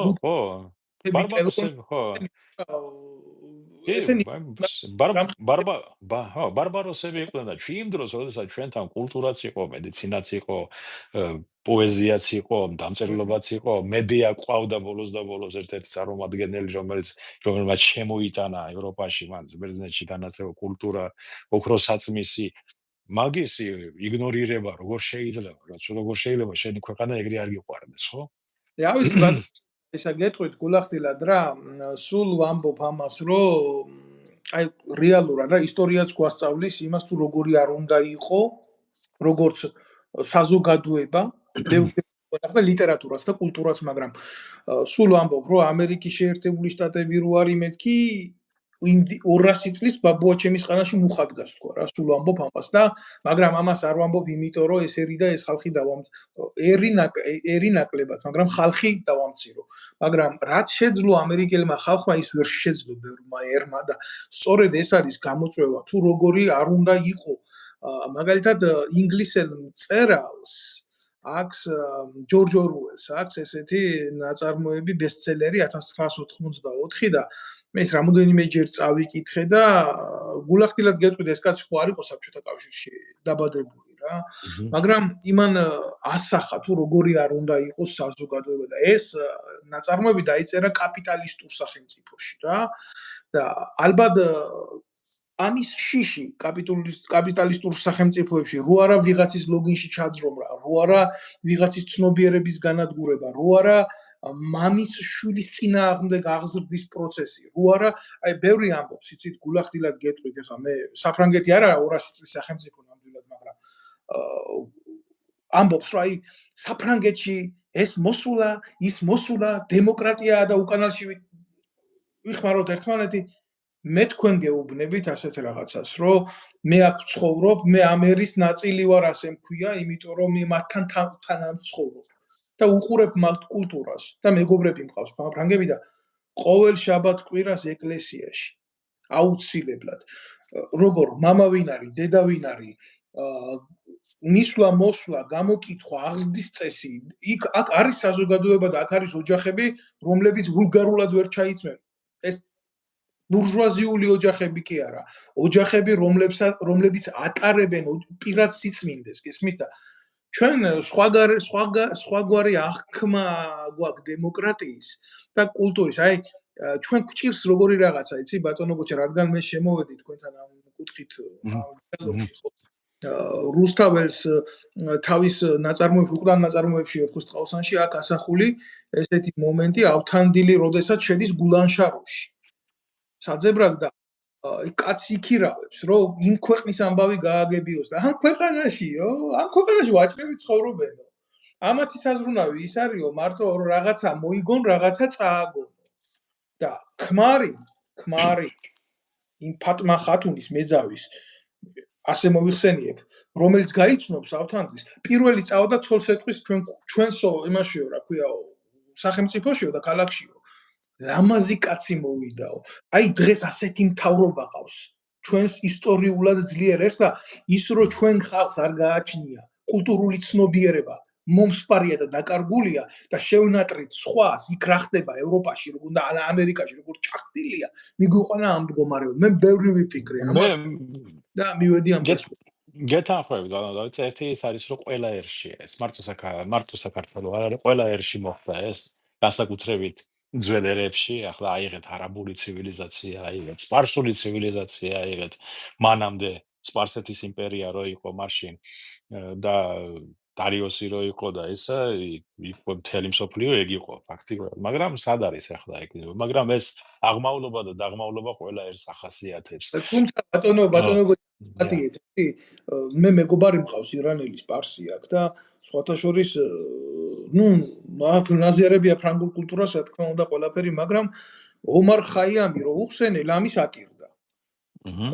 ბარბაროსები იყვნენ და იმ დროს, როდესაც ჩვენთან კულტურაც იყო, მედიცინაც იყო, პოეზიაც იყო, დამწერლობაც იყო, მედია ყავდა ბოლოს და ბოლოს ერთ-ერთი წარმომადგენელი, რომელმაც შემოიტანა ევროპაში, მან ბერძნეთში განაწევა კულტურა, ოქროსაწმისი, მაგის იგნორირება როგორ შეიძლება შენი ქვეყანა ეგრე არ გიყვარდეს, ხო? ავი ისა გეტყვით გულახდილად რა, სულ ვამბობ ამას, რომ აი რეალურად რა ისტორიაც გვასწავლის იმას თუ როგორი არ უნდა იყო, როგორც საზოგადოება, და ლიტერატურას და კულტურას, მაგრამ სულ ვამბობ, რომ ამერიკის შეერთებული შტატები რო არის მეთქი 200 წლის ბაბუაჩემის ყანაში მუხა დგას თქვა რა, სულ ვამბობ ამას და მაგრამ ამას არ ვამბობ იმიტომ რომ ეს ერი და ეს ხალხი ერი ნაკლებად, მაგრამ ხალხი დავამცირო. მაგრამ რაც შეძლო ამერიკელმა ხალხმა ის ვერ შეძლო ბევრმა ერმა და სწორედ ეს არის გამოწვევა თუ როგორი არ უნდა იყო. მაგალითად ინგლისელ მწერალს აქვს ჯორჯ ორუელს აქვს ესეთი ნაწარმოები ბესტსელერი 1984 და მე ეს რამოდენიმეჯერ წავიკითხე და გულახდილად გეტყვით ეს კაცი ხო არ იყო საბჭოთა კავშირში დაბადებული რა, მაგრამ იმან ასახა თუ როგორი არ უნდა იყოს საზოგადოება და ეს ნაწარმოები დაიწერა კაპიტალისტურ სახელმწიფოში რა და ალბათ ამის შიში კაპიტალისტურ სახელმწიფოებში რო არა ვიღაცის ლოგინში ჩაძრომრა, რო არა ვიღაცის ცნობიერების განადგურება, რო არა მამის შვილის წინააღმდეგ აღზრდის პროცესი, რო არა, აი ბევრი ამბობს, იცით, გულახდილად გეტყვით, ეხლა მე საფრანგეთი არ არის 200 წლის სახელმწიფო ნამდვილად, მაგრამ ამბობს, რომ აი საფრანგეთში ეს მოსულა, ის მოსულა, დემოკრატიაა და უკანალში ვიხმაროთ ერთმანეთი მე თქვენ გეუბნებით ასეთ რაღაცას, რომ მე აქ ვცხოვრობ, მე ამ ერის ნაწილი ვარ, ასე მქვია, იმიტომ რომ მე მათთან თანამ ვცხოვრობ. და უყურებ მათ კულტურას და მეგობრები მყავს ფრანგები და ყოველ შაბათ კვირას ეკლესიაში აუცილებლად როგორ მამა ვინ არის, დედა ვინ არის, მისვლა მოსვლა, გამოკითხვა, აღზრდის წესი, აქ არის საზოგადოება და აქ არის ოჯახები, რომლებიც ვულგარულად ვერ ჩაიწმენ. ეს ბურჟუაზიული ოჯახები კი არა, ოჯახები, რომლებიც ატარებენ პირად სიწმინდეს, გესმით და ჩვენ სხვაგვარი აღქმა გვაქვს დემოკრატიის და კულტურის. აი, ჩვენ გვჭირს როგორი რაღაცა, იცი, ბატონო გოჩა, რადგან მე შემოვედი თქვენთან ამ კუთხით ამ დიალოგში, ხო? რუსთაველს თავის ნაწარმოებში, უკრაინ ნაწარმოებში ერთხოს ტყავსანში აქ ასახული ესეთი მომენტი ავთანდილი, როდესაც შედის გულანშაროში. საძებრად და კაცი იქირავებს, რომ იმ ქვეყნის ამბავი გააგებიოს და ამ ქვეყანაში ვაჭრები ცხოვრობენო. ამათი საზრუნავი ის არისო, მარტო რაღაცა მოიგონ, რაღაცა წააგონ. და ქმარი იმ ფატმა ხათუნის მეძავის ასე მოიხსენიებ, რომელიც გაიცნობს ავთანდილს, პირველი წავდა ცოლსეტყვის ჩვენსო იმაშიო, რა ქვიაო, სახელმწიფოშიო და ქალაქშიო. ლამაზი კაცი მოვიდაო. აი დღეს ასეთი მთავრობა ყავს. ჩვენს ისტორიულად ძლიერ ეს და ის რომ ჩვენ ხალხს არ გააჩნია კულტურული ცნობიერება, მომსპარია და დაკარგულია და შევნატრით სხვას, იქ რა ხდება ევროპაში, როგორ და ამერიკაში, როგორ ჩახტილია, მიგვიყვანა ამ მდგომარეობა. მე ბევრი ვიფიქრე ამას და მივედი ამ დასკვნას. გეთანხმები, დავით, ერთი ის არის, რომ ყველა ერშია ეს. მარტო საქართველო არ არის, ყველა ერში მოხდა ეს, განსაკუთრებით ძველ ერებში, ახლა აიღეთ არაბული ცივილიზაცია, აიღეთ სპარსული ცივილიზაცია, აიღეთ მანამდე სპარსეთის იმპერია რო იყო მაშინ და დარიოსი რო იყო და ესა იყო მთელი მსოფლიო ეგ იყო ფაქტიურად, მაგრამ სად არის ახლა ეგ? მაგრამ ეს აღმავლობა და დაღმავლობა ყველა ერთს ახასიათებს. თუმცა ბატონო გატიეთ, მე მეგობარი მყავს ირანელი სპარსი აქ და სხვათა შორის მათ ნაზიარებია ფრანგულ კულტურას, რა თქმა უნდა, ყველაფერი, მაგრამ ომარ ხაიამი რო უხსენე, ლამის ატირდა.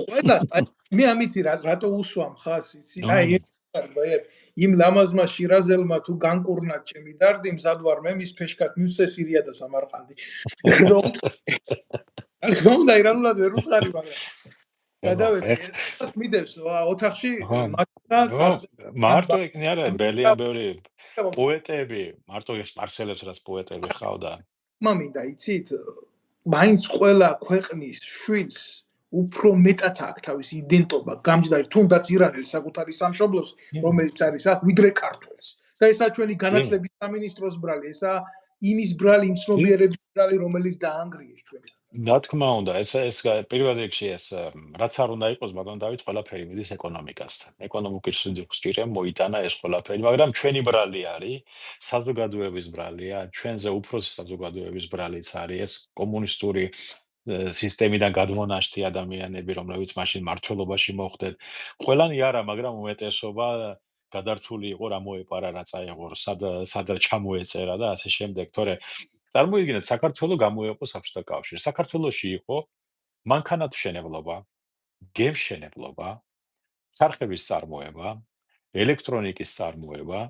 ყველას მე ამითი რატო უსვამ ხას, იცი? აი იმ ლამაზმა შირაზელმა თუ განკურნა ჩემი დარდი, მზად ვარ მე მის ფეშკად მივსე სირია და სამარყანდი. გონდა ირანულად ვერ უთხარი, მაგრამ გადავეცი, ეს მიდევს ოთახში მარტო იქნი არა, ბელია ბევრი პოეტები, მარტო ეს სპარსელებს რაც პოეტები ხავდა. მამინდა იცით, მაინც ყველა ქვეყნის შვილს უფრო მეტად აქვს თავისი იდენტობა, გამჯდარი თუნდაც ირანელს საკუთარი სამშობლოს, რომელიც არის აქ, ვიდრე ქართველს. და ესაა ჩვენი განათლების სამინისტროს ბრალი, ესაა იმის ბრალი, იმ ცნობიერების ბრალი, რომელიც დაანგრიეს ჩვენ. რა თქმა უნდა, ეს პირველ რიგში ეს რაც არ უნდა იყოს, ბატონ დავით, ყველაფერი მიდის ეკონომიკასთან. ეკონომიკის სიძულვე მოიტანა ეს ყველაფერი, მაგრამ ჩვენი ბრალი არის, საზოგადოების ბრალია, ჩვენზე უფროსი საზოგადოების ბრალიც არის ეს კომუნისტური სისტემიდან გადმონაშთი ადამიანები, რომლებიც მაშინ მართლობაში მოხვდნენ. ყველანი არა, მაგრამ უმეტესობა გადართული იყო რა მოეპარა, რა წაიღო, სად ჩამოეწერა და ასე შემდეგ, თორე წარმოიდგინეთ, საქართველო გამოეყო საბჭოთა კავშირში. საქართველოში იყო მანქანათმშენებლობა, გემშენებლობა, სარხების წარმოება, ელექტრონიკის წარმოება,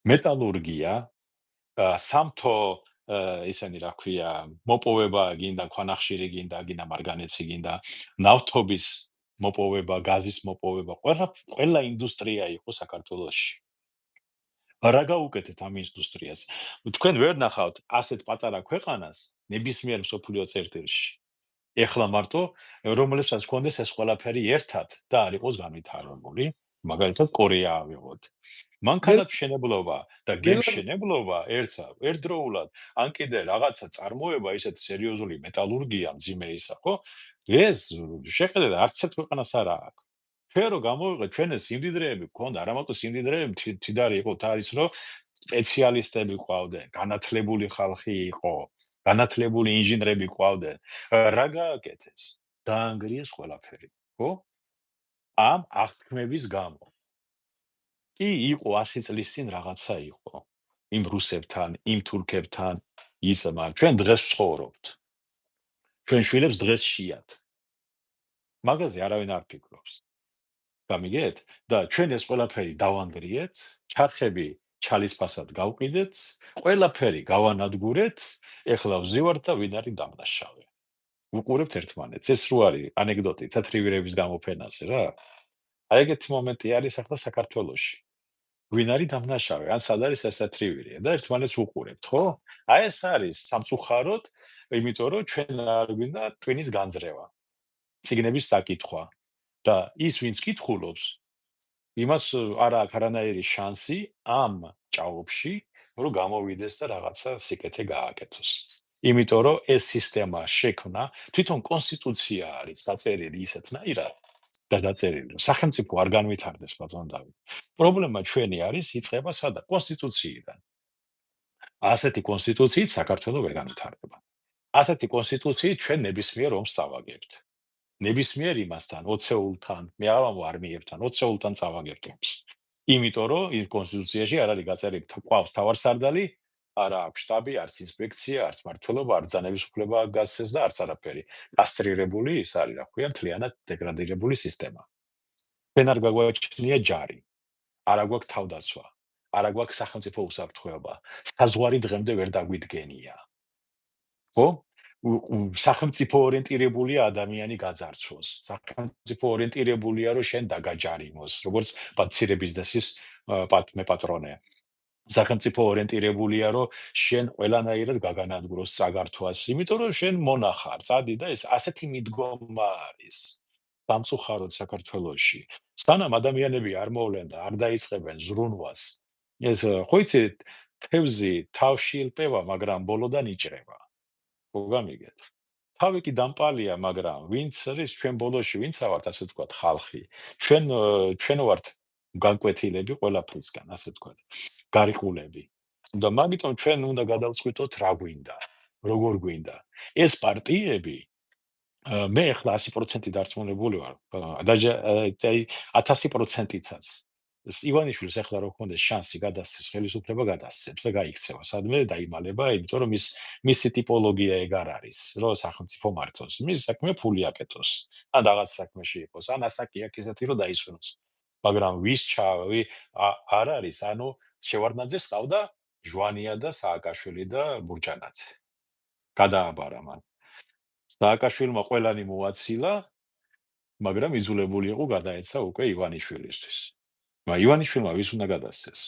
მეტალურგია, სამთო ისენი რა ქვია, მოპოვება გინდა, ქვანახშირი გინდა, მარგანეცი გინდა, ნავთობის მოპოვება, გაზის მოპოვება, ყველა ინდუსტრია იყო საქართველოში. რა გაუკეთეთ ამ ინდუსტრიას? თქვენ ვერ ნახავთ ასეთ პატარა ქვეყანას ნებისმიერ მსოფლიო წერტილში. ეხლა მარტო რომლებსაც ჰქონდეს ეს ყველაფერი ერთად და არ იყოს განვითარებული, მაგალითად კორეა ავიღოთ. მანქანათმშენებლობა და გემშენებლობა ერთდროულად, ან კიდე რაღაცა წარმოება, ისეთ სერიოზული მეტალურგია მძიმე ისა, ხო? ეს შეხედეთ არც ერთ ქვეყანას არ აქვს. ჩვენ რო გამოვიყეთ, ჩვენ ეს სიმდიდრეები გქონდა, არა მარტო სიმდიდრეები, თვიდარი იყო თავის, რომ სპეციალისტები ყავდნენ, განათლებული ხალხი იყო, განათლებული ინჟინრები ყავდნენ. რა გააკეთეს? დაანგრიეს ყველაფერი, ხო? ამ აღთქმების გამო. კი, იყო 100 წლის წინ რაღაცა იყო. იმ რუსებთან, იმ თურქებთან, ისე, მაგრამ ჩვენ დღეს ვცხოვრობთ. ჩვენ შვილებს დღეს შეიათ. მაგაზე არავინ არ ფიქრობს. გამიგეთ? და ჩვენ ეს ყველაფერი დავანგრიეთ, ჩარხები ჩალის ფასად გავყიდეთ, ყველაფერი გავანადგურეთ, ეხლა ვზივართ და ვინ არის დამნაშავე. ვუყურებთ ერთმანეთს. ეს რო არის ანეკდოტი თათრივირების გამოფენაზე რა. აი ეგეთი მომენტი არის ახლა საქართველოში. ვინ არის დამნაშავე, ან სად არის ეს თათრივირია და ერთმანეთს ვუყურებთ, ხო? აი ეს არის სამწუხაროდ, იმიტომ რომ ჩვენ არ გვინდა ტვინის განძრევა, წიგნების საკითხვა და ის ვინც კითხულობს იმას არ აქვს არანაირი შანსი ამ ჭაობში, რომ გამოვიდეს და რაღაცა სიკეთე გააკეთოს. იმიტომ რომ ეს სისტემა შექმნა, თვითონ კონსტიტუცია არის დაწერილი ისეთნაირად და დაწერილი, რომ სახელმწიფო არ განვითარდეს ბატონ დავით. პრობლემა ჩვენი არის იწყება სადა? კონსტიტუციიდან. ასეთი კონსტიტუციით საქართველო ვერ განვითარდება. ასეთი კონსტიტუციით ჩვენ ნებისმიერ ომს წავაგებთ. ნებისმიერ იმასთან, ოცეულთან, მე არმიებთან, ოცეულთან წავაგებთ ომს. იმიტომ რომ იმ კონსტიტუციაში არ არის გაწერილი ყავს თავარსარდალი, არა აქვს შტაბი, არც ინსპექცია, არც მმართველობა, არც ძალების უფლება გასცეს და არც არაფერი. კასტრირებული ის არის, რა ქვია, მთლიანად დეგრადირებული სისტემა. ჩვენ არ გაგვაჩნია ჯარი, არა გვაქვს თავდაცვა, არა გვაქვს სახელმწიფო უსაფრთხოება. საზღვარი დღემდე ვერ დაგვიდგენია. ხო? სახელმწიფო ორიენტირებულია ადამიანი გაძარცვოს. სახელმწიფო ორიენტირებულია რომ შენ დაგაჯარიმოს, როგორც პაცირების დასის მეპატრონე. სახელმწიფო ორიენტირებულია რომ შენ ყველანაირად გაგანადგუროს წაგართვას, იმიტომ რომ შენ მონახარ, წადი და ეს ასეთი მიდგომა არის. სამწუხაროდ საქართველოში. სანამ ადამიანები არ მოვლენ და არ დაიწყებენ ზრუნვას, ეს ხო იცით, თევზი თავში ილპევა, მაგრამ ბოლოდან იჭრება. ხო გამიგეთ. თავი კი დამპალია, მაგრამ ვინც არის ჩვენ ბოლოში, ვინც ავართ, ასე ვთქვათ, ხალხი. ჩვენ ვართ განკვეთილები ყველაფრისგან, ასე ვთქვათ, გარიყულები. და მაგიტომ ჩვენ უნდა გადავწყვიტოთ რა გვინდა, როგორ გვინდა. ეს პარტიები მე ახლა 100% დარწმუნებული ვარ, აი 1000%-იცაც. ივანიშვილს ახლა რო ქონდეს შანსი გადასცეს ხელისუფლება გადასცემს და გაიქცევა სადმე დაიმალება, იმიტომ რომ მისი ტიპოლოგია ეგ არ არის, რომ სახელმწიფო მართოს. მის საქმე ფული აკეთოს. ან რაღაც საქმეში იყოს, ან ასაკი აქვს ისეთი რომ დაისვენოს. მაგრამ ვის ჩავი არ არის, ანუ შევარდნაძეს ყავდა ჟვანია და სააკაშვილი და ბურჯანაძე. გადააბარა მან. სააკაშვილმა ყველანი მოაცილა, მაგრამ იზოლებული იყო გადაეცა უკვე ივანიშვილისთვის. ივანიშვილმა ვის უნდა გადასცეს?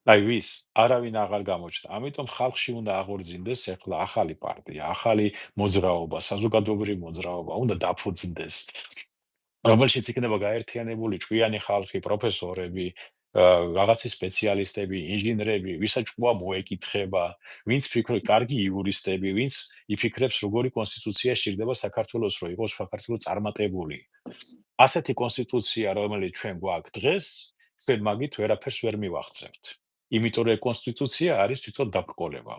აი ვის? არავინ აღარ გამოჩნდა. ამიტომ ხალხში უნდა აღორძინდეს ახლა ახალი პარტია, ახალი მოძრაობა, საზოგადოებრივი მოძრაობა უნდა დაფუძნდეს. რომელშიც იქნება გაერთიანებული ჭკვიანი ხალხი, პროფესორები, რაღაცი სპეციალისტები, ინჟინრები, ვისაც ჭკუა მოეკითხება, ვინც ფიქრობს, კარგი იურისტები, ვინც იფიქრებს, როგორი კონსტიტუცია სჭირდება საქართველოს, რომ იყოს საქართველოს წარმატებული. ასეთი კონსტიტუცია, რომელიც ჩვენ გვაქვს დღეს, ჩვენ მაგით ვერაფერს ვერ მივაღწევთ. იმიტომ რომ კონსტიტუცია არის თვითონ დაბრკოლება.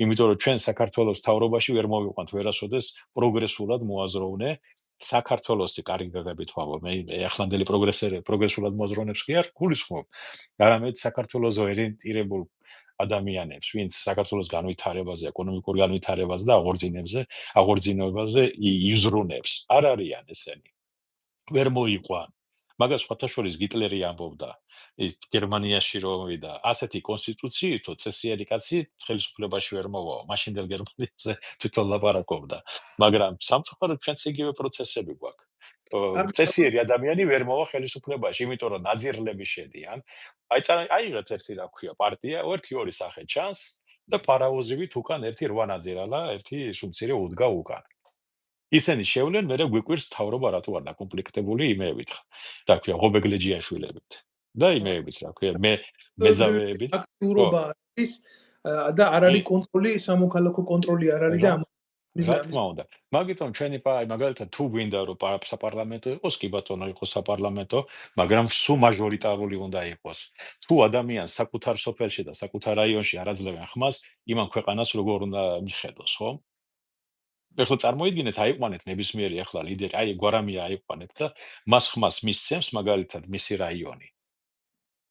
იმიტომ რომ ჩვენ საქართველოს თავრობაში ვერ მოვიყვანთ ვერასოდეს პროგრესულად მოაზროვნე საქართველოსი კარგი გაგებით ვამბობ. მე ახლანდელი პროგრესულად მოაზროვნებს კი არ გულისხმობ. არამედ საქართველოს ორიენტირებულ ადამიანებს, ვინც საქართველოს განვითარებაზე, ეკონომიკურ განვითარებაზე და აღორძინებაზე იზრუნებს. არ არიან ესენი. ვერ მოიყვან. მაგას სხვათაშორის გიტლერი ამბობდა, ის გერმანიაში რომ ვიდა, ასეთი კონსტიტუციითო წესიერი კაცი ხელისუფლებაში ვერ მოვა, მაშინდელ გერმანიაზე თვითონ ლაპარაკობდა. მაგრამ სამწუხაროდ ჩვენც იგივე პროცესები გვაქვს. წესიერი ადამიანი ვერ მოვა ხელისუფლებაში, იმიტომ რომ ნაძირლები შედიან. აიღეთ ერთი რა ქვია, პარტია, ერთი ორი სახე ჩანს და პარაოზივით უკან ერთი 8 ნაძირალა, ერთი სულცირე უდგა უკან. ისინი შევლენ, მე გვიკვირს თავრობა რატო არ დაკომპლექტებული იმეებით. რა ქვია, ღობეგლეჯიაშვილებით. და იმეებით, რა ქვია, მეძავეებით. აქტიურობა არის და არ არის კონტროლი, სამოქალაქო კონტროლი არ არის და რა თქმა უნდა. მაგიტომ ჩვენი მაგალითად თუ გვინდა რომ საპარლამენტო იყოს, კი ბატონო იყოს საპარლამენტო, მაგრამ სულ მაჟორიტარული უნდა იყოს. თუ ადამიანს საკუთარ სოფელში და საკუთარ რაიონში არ აძლევენ ხმას, იმან ქვეყანას როგორ უნდა მიხედოს, ხო? ეხლა წარმოიდგინეთ, აიყვანეთ ნებისმიერი ახლა ლიდერი, აი გვარამია აიყვანეთ და მას ხმას მისცემს მაგალითად მისი რაიონი.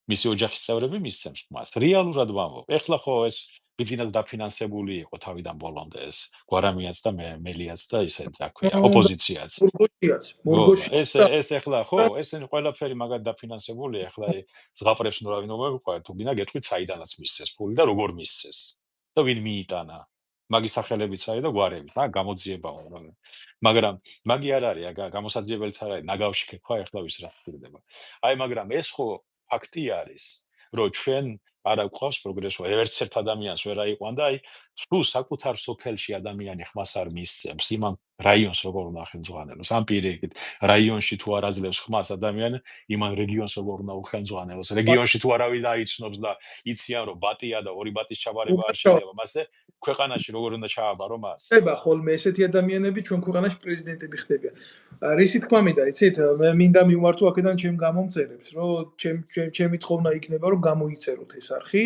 მისი ოჯახის წევრები მისცემს ხმას. რეალურად ვამბობ. ეხლა ხო ეს ბიზნეს დაფინანსებული იყო თავიდან ბოლომდე ეს გვარამიაც და მელიაც და ისე რა ქვია, და ოპოზიციაც. მორგოში ეს ეხლა ხო, ესენი ყველაფერი მაგათ დაფინანსებულია, ეხლა ზღაპრებს ნუ რავი მოგყვება, თუ გინდა გეტყვით საიდანაც მისცეს ფული და როგორ მისცეს. და ვინ მიიტანა. მაგის სახელებიც არის და გვარებით, გამოძიებაო. მაგრამ მაგი არ არის, გამოსაძიებელიც არ არის, ნაგავში ქექვა ეხლა ვის რა ხდება. აი, მაგრამ ეს ხო ფაქტი არის, რომ ჩვენ არა გვყავს პროგრესო, ერთ ადამიანს ვერ აიყვან და აი, სულ საკუთარ სოფელში ადამიანი ხმას არ მისცემს, იმან რაიონს როგორ უნდა ხელმძღვანელოს, ამ პირიქით, რაიონში თუ არ აძლევს ხმას ადამიანი, იმან რეგიონს როგორ უნდა უხელმძღვანელოს, რეგიონში თუ არავინ დაიცნობს და იციან, რომ ბატია და ორი ბატის ჩაბარება არ შეიძლება, მასე ქვეყანაში როგორ უნდა ჩააბარო მას? ხდება ხოლმე ესეთი ადამიანები ჩვენ ქვეყანაში პრეზიდენტები ხდებიან. რისი თქმა მინდა, იცით, მე მინდა მიმართო აქედან ჩემ გამომწერებს, რომ ჩემი თხოვნა იქნება, რომ გამოიწეროთ ეს არხი,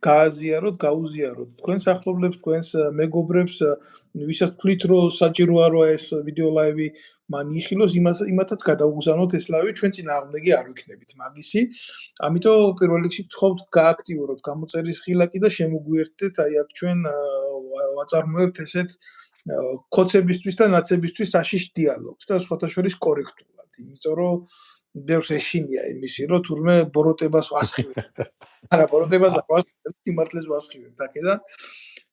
გააზიაროთ, გაუზიაროთ თქვენს ახლობლებს, თქვენს მეგობრებს, ვისაც თქვით, რომ საჭიროა რომ ეს ვიდეო ლაივი მან იხილოს, იმათაც გადაუგზავნოთ ეს ლაივი, ჩვენ წინააღმდეგი არ ვიქნებით მაგისი. ამიტომ პირველ რიგში გთხოვთ გააქტიუროთ გამოწერის ხილაკი და შემოგვიერთდეთ აი აქ ჩვენ ვაწარმოებთ ესეთ ქოცებისთვის და ნაცებისთვის საშიშ დიალოგს და სხვათა შორის კორექტულად, იმიტომ რომ ბევრს ეშინია იმისი, რომ თურმე ბოროტებას ვასხივებ. არა, ბოროტებას არ ვასხივებ, სიმართლეს ვასხივებ აქედან.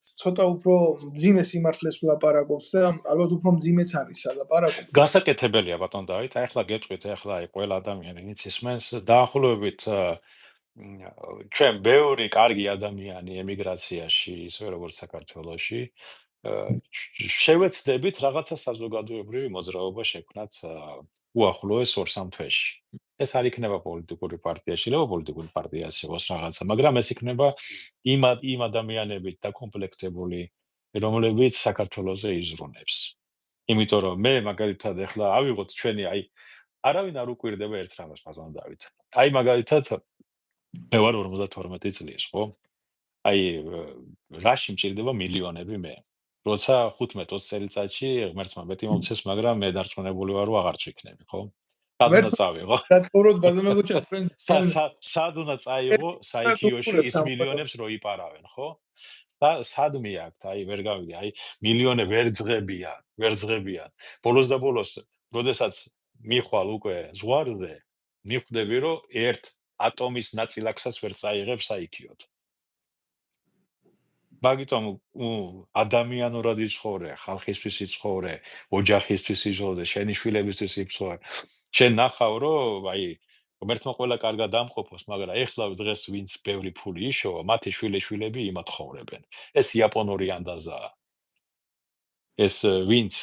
ცოტა უფრო მძიმე სიმართლეს ვლაპარაკობთ და ალბათ უფრო მძიმეც არის სალაპარაკო. გასაკეთებელია ბატონ დავით, აი ახლა გეტყვით, ახლა აი ყველა ადამიანი ვინც ისმენს, დაახლოებით ჩვენ ბევრი კარგი ადამიანი ემიგრაციაში, ისე როგორც საქართველოში, შევეცდებით რაღაცა საზოგადოებრივი მოძრაობა შექმნათ უახლოეს 2-3 თვეში. ეს არ იქნება პოლიტიკური პარტია, შეიძლება პოლიტიკური პარტიაც იყოს რაღაცა, მაგრამ ეს იქნება იმ ადამიანებით დაკომპლექტებული, რომლებიც საქართველოზე იზრუნებს. იმიტომ რომ მე მაგალითად ახლა ავიღოთ ჩვენი აი არავინ არ უკვირდება ერთ რამას ბატონ დავით. აი მაგალითად მე ვარ 52 წლის, ხო? აი რაში მჭირდება მილიონები მე. როცა 15-20 წელიწადში ღმერთმა მეტი მომცეს, მაგრამ მე დარწმუნებული ვარ, რომ აღარც ვიქნები, ხო? სად უნდა წავიღო? გაცხოვროთ ბატონოგოჩა თქვენ სად უნდა წაიღო საიქიოში ის მილიონებს რო იპარავენ, ხო? და სადმე აქვს, აი ვერ გავიგე, აი მილიონი ვერ ძღებიან. ბოლოს და ბოლოს, როდესაც მიხვალ უკვე ზღვარზე, მიხვდები, რომ ერთ ატომის ნაწილაკსაც ვერ წაიღებს საიქიოდ. მაგიტომ ადამიანურად იცხოვრე, ხალხისთვის იცხოვრე, ოჯახისთვის იცხოვრე, შენი შვილებისთვის იცხოვრე. შენ ნახავ, რომ აი ღმერთმა ყველა კარგად დამყოფოს, მაგრამ ეხლა დღეს ვინც ბევრი ფული იშოვა, მათი შვილები იმათ ხოვრებენ. ეს იაპონური ანდაზაა. ეს ვინც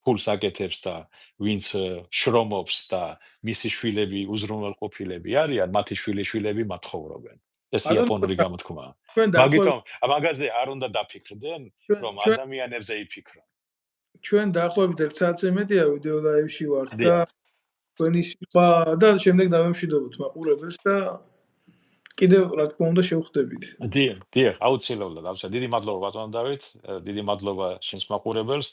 ფულს აკეთებს და ვინც შრომობს და მისი შვილები უზრუნველყოფილები არიან, მათი შვილები მათ ხოვრობენ. ეს იაპონური გამოთქმაა. მაგიტომ მაგაზე არ უნდა დაფიქრდნენ, რომ ადამიანებზე იფიქრონ. ჩვენ დაახლოებით 1 საათზე მეტია ვიდეო ლაივში ვართ და თქვენი სიტყვა და შემდეგ დავემშვიდობოთ მაყურებელს და კიდევ რა თქმა უნდა შევხვდებით. დიახ, აუცილებლად, აუცილებლად. დიდი მადლობა ბატონ დავით, დიდი მადლობა შენს მაყურებელს.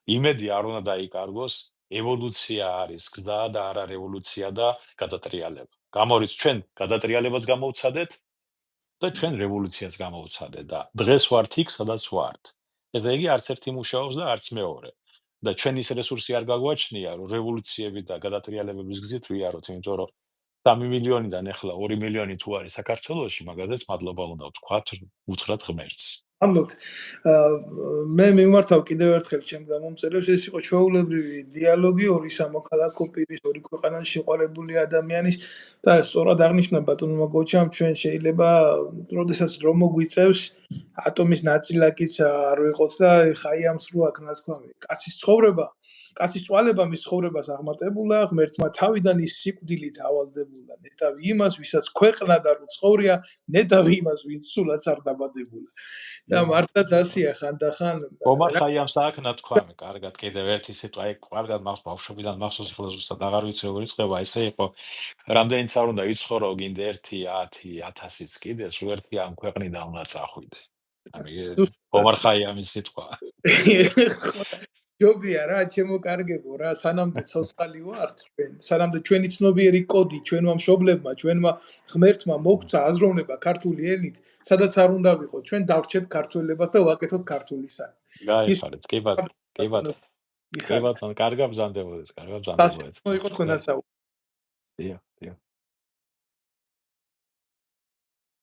იმედი არ უნდა დაიკარგოს, ევოლუცია არის გზა და არა რევოლუცია და გადატრიალება. გამორიც ჩვენ გადატრიალებას გამოვცადეთ და ჩვენ რევოლუციას გამოვცადეთ და დღეს ვართ იქ, სადაც ვართ. ესე იგი არც ერთი მუშაობს და არც მეორე. და ჩვენ ის რესურსი არ გაგვაჩნია, რომ რევოლუციები და გადატრიალებების გზით ვიაროთ, იმიტომ რომ 3 მილიონიდან ახლა 2 მილიონი თუ არის საქართველოში, მაგაზეც მადლობა უნდა ვთქვათ უთხრათ ღმერთს. მადლობთ. მე მიმართავ კიდევ ერთხელ ჩემ გამომწერებს, ეს იყო ჩვეულებრივი დიალოგი ორი სამოქალაქო პირის, ორი ქვეყანაში შეყვარებული ადამიანის და სწორად აღნიშნა ბატონმა გოჩამ, ჩვენ შეიძლება, როდესაც რომ მოგვიწევს, ატომის ნაწილაკიც არ ვიყოთ და ხაი ამ სრულ აქ ნათქვამი. კაცის წვალება მის ცხოვრებას აღმატებულა, ღმერთმა თავიდან ის სიკვდილით ავალდებულა, ნეტავი იმას, ვისაც ქვეყნა და რუცხორია, ნეტავი იმას, ვინც სულაც არ დაბადებულა. და მართლაც ასია ხანდახან ომარ ხაიამს აქ ნათქვამი, კარგად კიდევ ერთი სიტყვა, აი კარგად მახსოვს ბავშვობიდან მახსოვს, ხოლმე ზუსტად აღარ ვიცი როგორ იწყება, ესე იყო. რამდენიც არ უნდა იცხოვრო, გინდა 1, 10, 1000-იც კიდე, სულ ერთი ამ ქვეყნიდან უნდა წახვიდე. ამი ომარ ხაიამის სიტყვა. ჯობია რა, ჩემო კარგებო რა, სანამდე ცოცხალი ვართ ჩვენ, სანამდე ჩვენი ცნობიერი კოდი ჩვენმა მშობლებმა, ჩვენმა ღმერთმა მოგცა აზროვნება ქართული ენით, სადაც არ უნდა ვიყო, ჩვენ დავრჩეთ ქართველებად და ვაკეთოთ ქართულისა. გაიხარეთ, კი ბატონო, კი ბატონო. კი იხარეთ. ბატონო, კარგად ბრძანდებოდეთ, კარგად სასწაულო ბრძანდებოდეთ. იყო თქვენთან საუბარი. დიახ, დიახ.